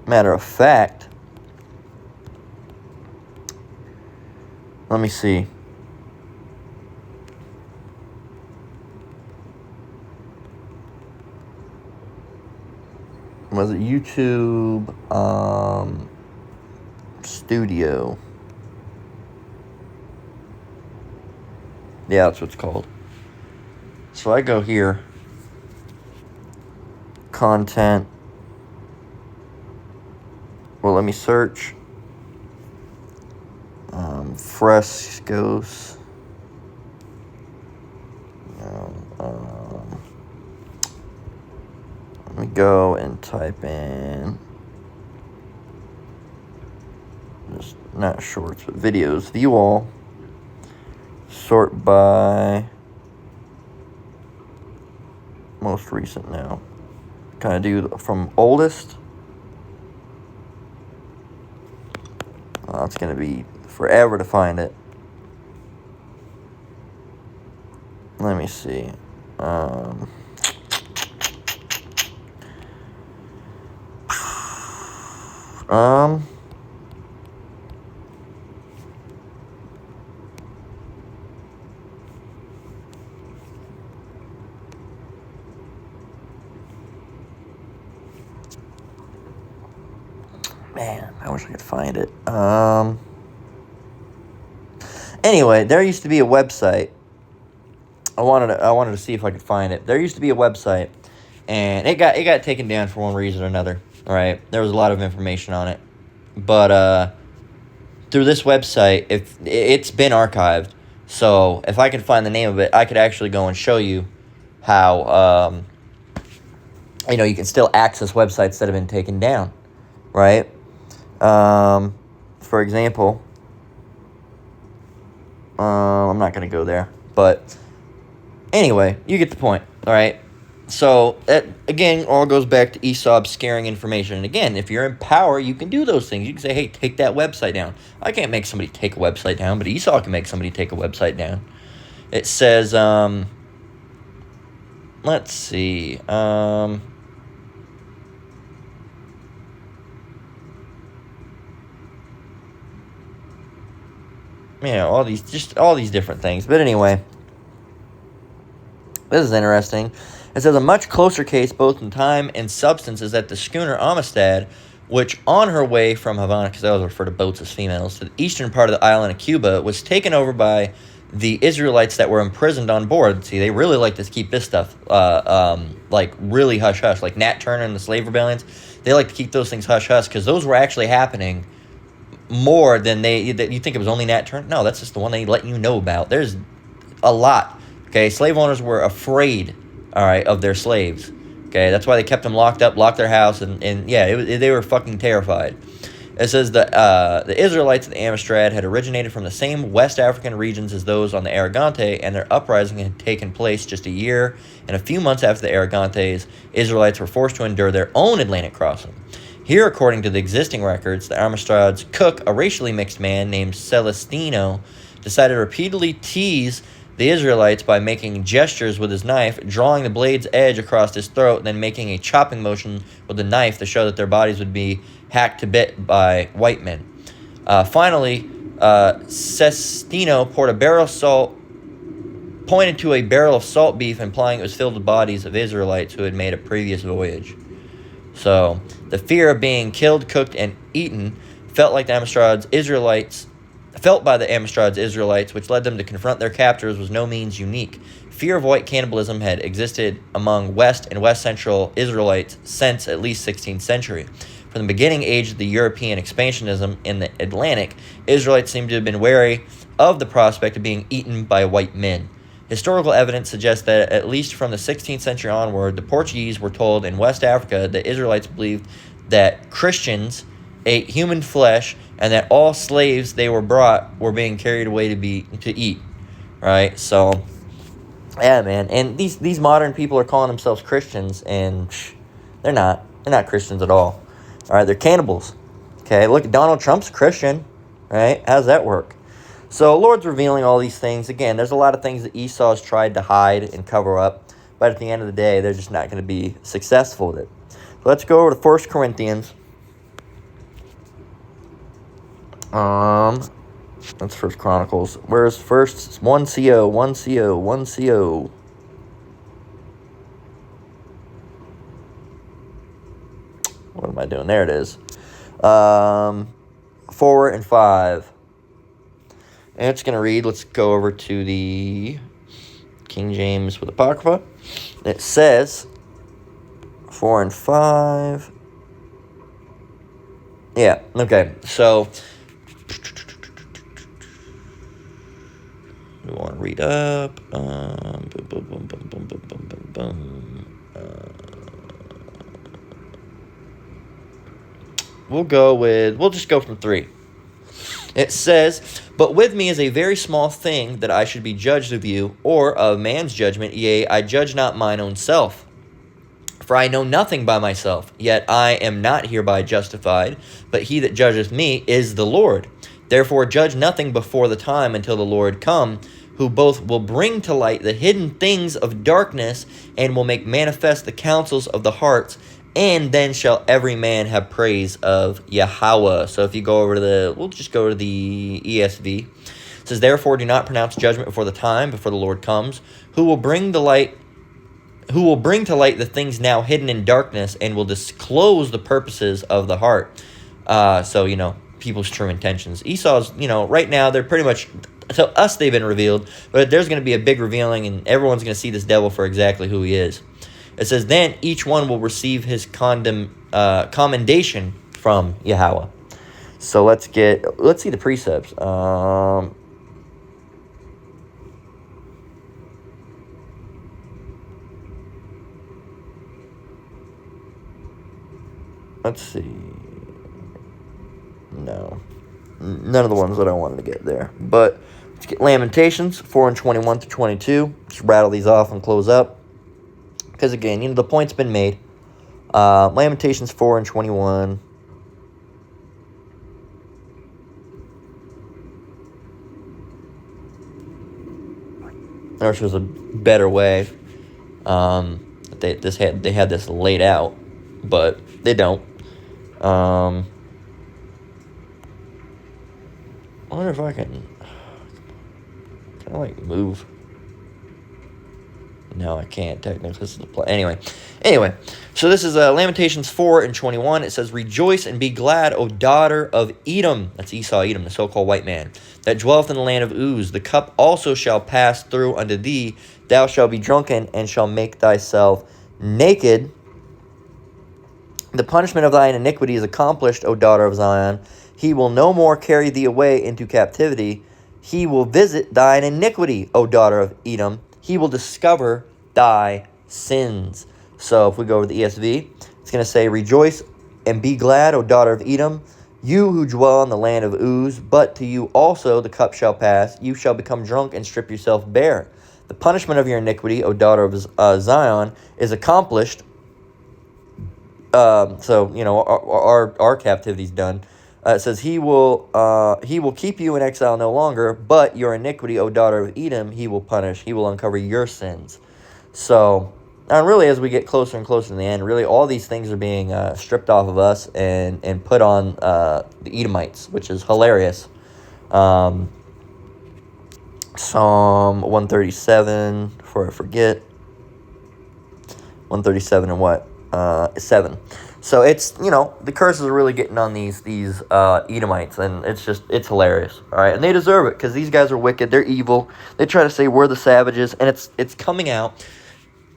Matter of fact, let me see. Was it YouTube Studio? Yeah, that's what it's called. So I go here. content. Well, let me search. Frescoes. Let me go and type in, just not shorts, but videos. View all. Sort by most recent now. Kind of do from oldest. It's going to be forever to find it. Let me see. Man, I wish I could find it. Anyway, there used to be a website. I wanted to see if I could find it. There used to be a website, and it got taken down for one reason or another. All right, there was a lot of information on it, but through this website, if it's been archived, so if I could find the name of it, I could actually go and show you how you can still access websites that have been taken down, right? For example, I'm not going to go there, but anyway, you get the point, all right? So, that, again, all goes back to Esau obscuring information. And again, if you're in power, you can do those things. You can say, hey, take that website down. I can't make somebody take a website down, but Esau can make somebody take a website down. It says, let's see, all these different things. But anyway, this is interesting. It says a much closer case, both in time and substance, is that the schooner Amistad, which on her way from Havana, because I always refer to boats as females, to the eastern part of the island of Cuba, was taken over by the Israelites that were imprisoned on board. See, they really like to keep this stuff like really hush-hush, like Nat Turner and the slave rebellions. They like to keep those things hush-hush because those were actually happening more than you think it was only Nat Turner. No, that's just the one they let you know about. There's a lot. Okay, slave owners were afraid, all right, of their slaves. Okay, that's why they kept them locked up, locked their house, and they were fucking terrified. It says that the Israelites of the Amistad had originated from the same West African regions as those on the Aragante, and their uprising had taken place just a year and a few months after the Aragantes. Israelites were forced to endure their own Atlantic crossing. Here, according to the existing records, the Amistad's cook, a racially mixed man named Celestino, decided to repeatedly tease the Israelites by making gestures with his knife, drawing the blade's edge across his throat, and then making a chopping motion with the knife to show that their bodies would be hacked to bit by white men. Finally, Celestino pointed to a barrel of salt beef, implying it was filled with bodies of Israelites who had made a previous voyage. So, the fear of being killed, cooked, and eaten felt by the Amistad's Israelites, which led them to confront their captors, was no means unique. Fear of white cannibalism had existed among West and West Central Israelites since at least 16th century. From the beginning age of the European expansionism in the Atlantic, Israelites seem to have been wary of the prospect of being eaten by white men. Historical evidence suggests that at least from the 16th century onward, the Portuguese were told in West Africa that Israelites believed that Christians ate human flesh and that all slaves they were brought were being carried away to eat. Right? So, yeah, man. And these modern people are calling themselves Christians, and they're not. They're not Christians at all. All right, they're cannibals. Okay, look, Donald Trump's a Christian. Right? How does that work? So, Lord's revealing all these things. Again, there's a lot of things that Esau has tried to hide and cover up, but at the end of the day, they're just not going to be successful with it. So let's go over to 1 Corinthians. That's First Chronicles. Where's first? 1 CO, 1 CO, 1 CO. What am I doing? There it is. 4 and 5. And it's going to read, let's go over to the King James with Apocrypha. It says, 4 and 5. Yeah, okay. So, we want to read up. We'll just go from 3. It says, "But with me is a very small thing, that I should be judged of you, or of man's judgment. Yea, I judge not mine own self. For I know nothing by myself, yet I am not hereby justified, but he that judgeth me is the Lord. Therefore judge nothing before the time, until the Lord come, who both will bring to light the hidden things of darkness, and will make manifest the counsels of the hearts. And then shall every man have praise of Yahweh." So if you go over to we'll just go to the ESV. It says, "Therefore do not pronounce judgment before the time, before the Lord comes, who will bring to light the things now hidden in darkness, and will disclose the purposes of the heart." So, people's true intentions. Esau's, right now, they're pretty much, to us, they've been revealed, but there's going to be a big revealing, and everyone's going to see this devil for exactly who he is. It says, "Then each one will receive his commendation from Yahweh." So let's see the precepts. Let's see. No. None of the ones that I wanted to get there. But let's get Lamentations 4 and 21 to 22. Just rattle these off and close up. Because again, the point's been made. Lamentations 4 and 21. I wish there was a better way. They had this laid out, but they don't. I wonder if I can I move? No, I can't technically. This is the play. Anyway, so this is Lamentations 4 and 21. It says, "Rejoice and be glad, O daughter of Edom." That's Esau, Edom, the so-called white man. "That dwelleth in the land of Uz. The cup also shall pass through unto thee. Thou shalt be drunken, and shall make thyself naked. The punishment of thine iniquity is accomplished, O daughter of Zion. He will no more carry thee away into captivity. He will visit thine iniquity, O daughter of Edom. He will discover thy sins." So if we go over the ESV, it's going to say, "Rejoice and be glad, O daughter of Edom, you who dwell in the land of Uz. But to you also the cup shall pass. You shall become drunk and strip yourself bare. The punishment of your iniquity, O daughter of Zion, is accomplished." Our captivity's done. It says, he will keep you in exile no longer, but your iniquity, O daughter of Edom, he will punish. He will uncover your sins. So, and really, as we get closer and closer to the end, really all these things are being stripped off of us and put on the Edomites, which is hilarious. Psalm 137, before I forget. 137 and what? 7. So it's, the curses are really getting on these Edomites, and it's hilarious, all right? And they deserve it, because these guys are wicked, they're evil, they try to say we're the savages, and it's coming out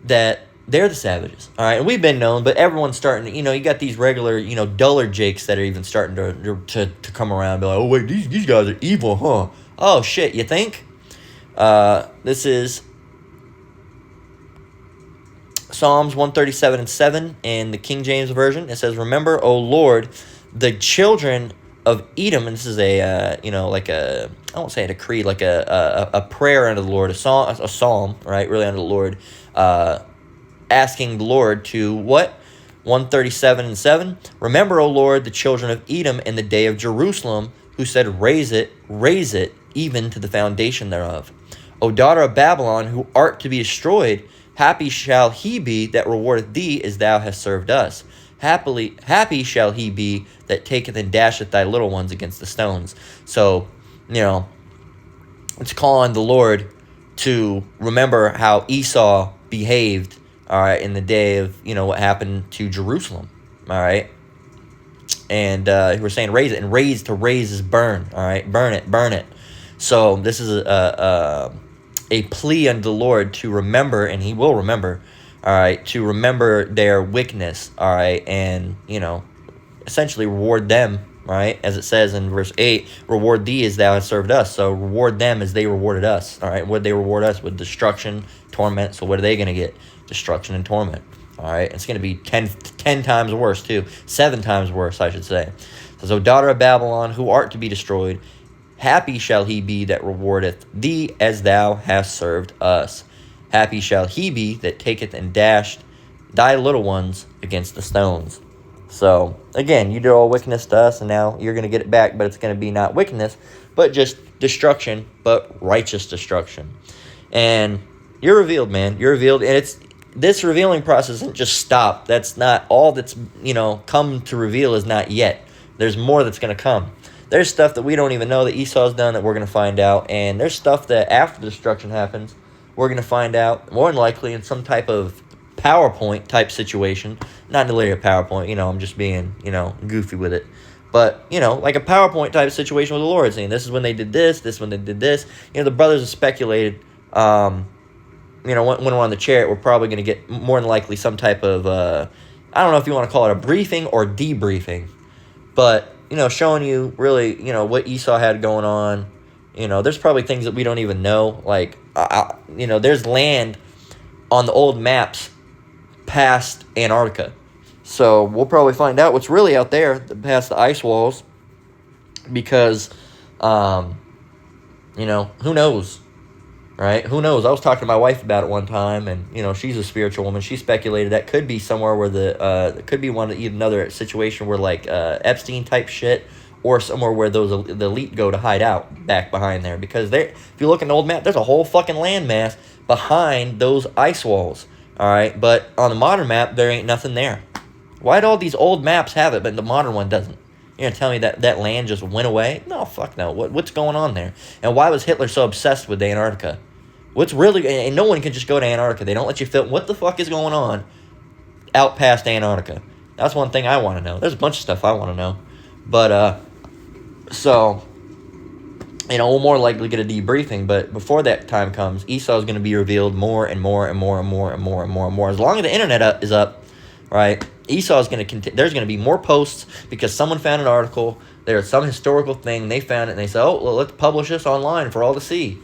that they're the savages, all right? And we've been known, but everyone's starting to, you got these regular, dullard jakes that are even starting to come around and be like, "Oh, wait, these guys are evil, huh? Oh, shit, you think?" This is Psalms 137 and 7 in the King James Version. It says, "Remember, O Lord, the children of Edom." And this is I won't say a decree, like a prayer unto the Lord, a psalm, right? Really unto the Lord, asking the Lord to what? 137 and 7. "Remember, O Lord, the children of Edom in the day of Jerusalem, who said, raise it, even to the foundation thereof. O daughter of Babylon, who art to be destroyed, happy shall he be that rewardeth thee as thou hast served us. Happy shall he be that taketh and dasheth thy little ones against the stones." So, it's calling the Lord to remember how Esau behaved, all right, in the day of, what happened to Jerusalem, all right? And we're saying raise it, and raise is burn, all right? Burn it. So this is a plea unto the Lord to remember, and he will remember, all right, to remember their wickedness, all right, and, essentially reward them, right? As it says in verse 8, reward thee as thou hast served us. So reward them as they rewarded us, all right? What they reward us with? Destruction, torment. So what are they going to get? Destruction and torment, all right? It's going to be 10 times worse, too. 7 times worse, I should say. So, daughter of Babylon, who art to be destroyed, happy shall he be that rewardeth thee as thou hast served us. Happy shall he be that taketh and dashed thy little ones against the stones. So, again, you did all wickedness to us, and now you're going to get it back, but it's going to be not wickedness, but just destruction, but righteous destruction. And you're revealed, man. You're revealed, and this revealing process isn't just stopped. That's not all that's, come to reveal is not yet. There's more that's going to come. There's stuff that we don't even know that Esau's done that we're going to find out, and there's stuff that after the destruction happens, we're going to find out, more than likely in some type of PowerPoint type situation. Not literally a PowerPoint, I'm just being, goofy with it. But, like a PowerPoint type situation with the Lord, saying this is when they did this when they did this. The brothers have speculated, when we're on the chariot, we're probably going to get more than likely some type of, I don't know if you want to call it a briefing or debriefing. But, showing you really, what Esau had going on. There's probably things that we don't even know. Like, there's land on the old maps past Antarctica. So we'll probably find out what's really out there past the ice walls. Because, who knows? Right? Who knows? I was talking to my wife about it one time, and, she's a spiritual woman. She speculated that could be somewhere where it could be another situation where, like, Epstein-type shit, or somewhere where the elite go to hide out back behind there. Because if you look at an old map, there's a whole fucking landmass behind those ice walls, all right? But on the modern map, there ain't nothing there. Why do all these old maps have it, but the modern one doesn't? You're going to tell me that land just went away? No, fuck no. What's going on there? And why was Hitler so obsessed with Antarctica? What's really... And no one can just go to Antarctica. They don't let you film. What the fuck is going on out past Antarctica? That's one thing I want to know. There's a bunch of stuff I want to know. But, so, we'll more likely get a debriefing. But before that time comes, Esau is going to be revealed more and more and more and more and more and more and more. As long as the internet is up, right? Esau is going to there's going to be more posts because someone found an article. There's some historical thing. They found it and they say, oh, well, let's publish this online for all to see.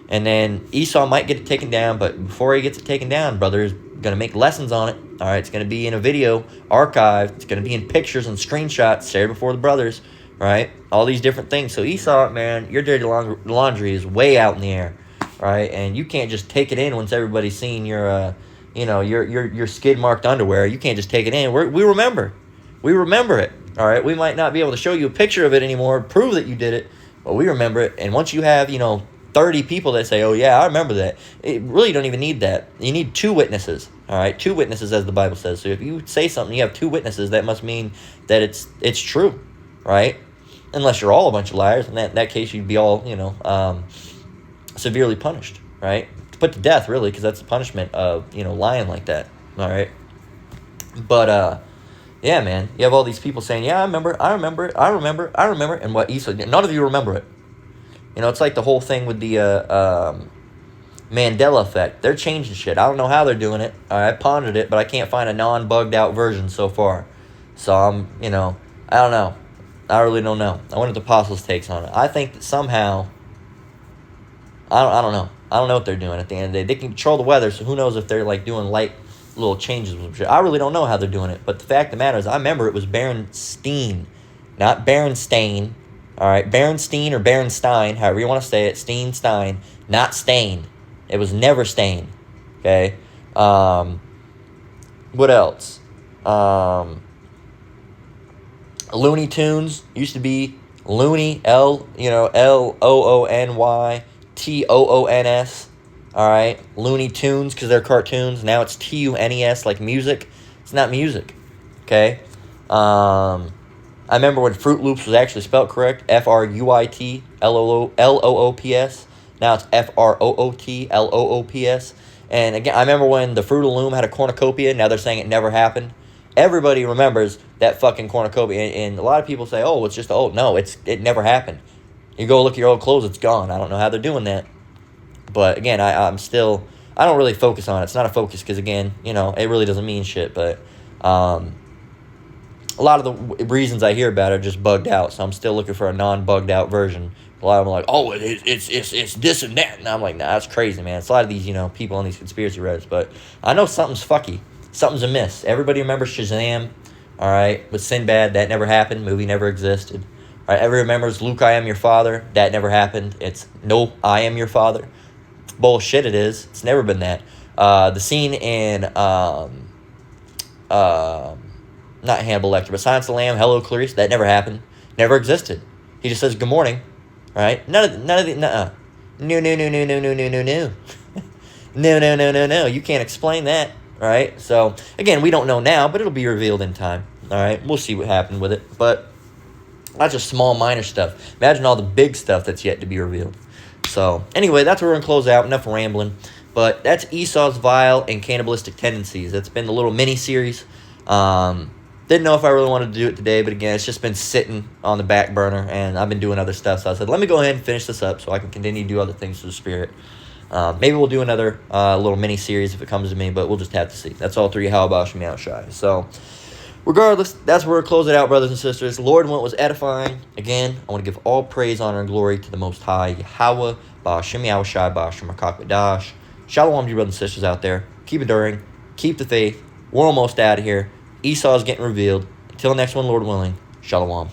And then Esau might get it taken down, but before he gets it taken down, brother is going to make lessons on it. All right, it's going to be in a video archived. It's going to be in pictures and screenshots shared before the brothers, right? All these different things. So Esau, man, your dirty laundry is way out in the air, right? And you can't just take it in once everybody's seen your your skid marked underwear. You can't just take it in. We remember it. All right, we might not be able to show you a picture of it anymore, prove that you did it, but we remember it. And once you have 30 people that say, oh yeah, I remember that, it really don't even need that. You need 2 witnesses. All right, 2 witnesses, as the Bible says. So if you say something, you have 2 witnesses. That must mean that it's true, right? Unless you're all a bunch of liars. In that case, you'd be all severely punished, right? Put to death, really, because that's the punishment of lying like that. All right, but yeah, man, you have all these people saying, yeah, I remember it, and what Esau, none of you remember it. It's like the whole thing with the Mandela effect. They're changing shit. I don't know how they're doing it. I pondered it, but I can't find a non-bugged out version so far. So I'm, I don't know. I really don't know. I wonder what the apostles' takes on it. I think that somehow, I don't know. I don't know what they're doing at the end of the day. They can control the weather, so who knows if they're like doing light little changes with shit. I really don't know how they're doing it. But the fact of the matter is, I remember it was Berenstein, not Berenstain. All right, Berenstein or Berenstein, however you want to say it, Stein, not Stain. It was never Stain. Okay. What else? Looney Tunes used to be Looney, LoonyToons. All right, Looney Tunes because they're cartoons. Now it's Tunes like music. It's not music. Okay. I remember when Fruit Loops was actually spelled correct, Fruitloops. Now it's Frootloops. And again, I remember when the Fruit of Loom had a cornucopia. Now they're saying it never happened. Everybody remembers that fucking cornucopia. And a lot of people say, oh, it's just old. No, it never happened. You go look at your old clothes, it's gone. I don't know how they're doing that. But again, I don't really focus on it. It's not a focus because, again, you know, it really doesn't mean shit. But a lot of the reasons I hear about it are just bugged out. So I'm still looking for a non-bugged out version. A lot of them are like, oh, it's this and that. And I'm like, nah, that's crazy, man. It's a lot of these, you know, people on these conspiracy Reddits. But I know something's fucky. Something's amiss. Everybody remembers Shazam, all right? With Sinbad, that never happened. Movie never existed. All right, everybody remembers Luke, I am your father. That never happened. It's, no, I am your father. Bullshit it is. It's never been that. The scene in, not Hannibal Lecter, but Silence of the Lamb, Hello Clarice, that never happened. Never existed. He just says, good morning. All right? None of the, nuh-uh. No. No. You can't explain that. All right? So, again, we don't know now, but it'll be revealed in time. All right? We'll see what happened with it. But that's just small, minor stuff. Imagine all the big stuff that's yet to be revealed. So, anyway, that's where we're going to close out. Enough rambling. But that's Esau's vile and cannibalistic tendencies. That's been the little mini-series. Didn't know if I really wanted to do it today, but again, it's just been sitting on the back burner, and I've been doing other stuff. So I said, let me go ahead and finish this up so I can continue to do other things for the Spirit. Maybe we'll do another little mini-series if it comes to me, but we'll just have to see. That's all 3 How About Shemi Shy. So, regardless, that's where we'll close it out, brothers and sisters. Lord, when it was edifying, again, I want to give all praise, honor, and glory to the Most High, Yahweh, Ba'Shem Shai, Ba'Shem Makak. Shalom to you brothers and sisters out there. Keep enduring. Keep the faith. We're almost out of here. Esau is getting revealed. Until next one, Lord willing. Shalom.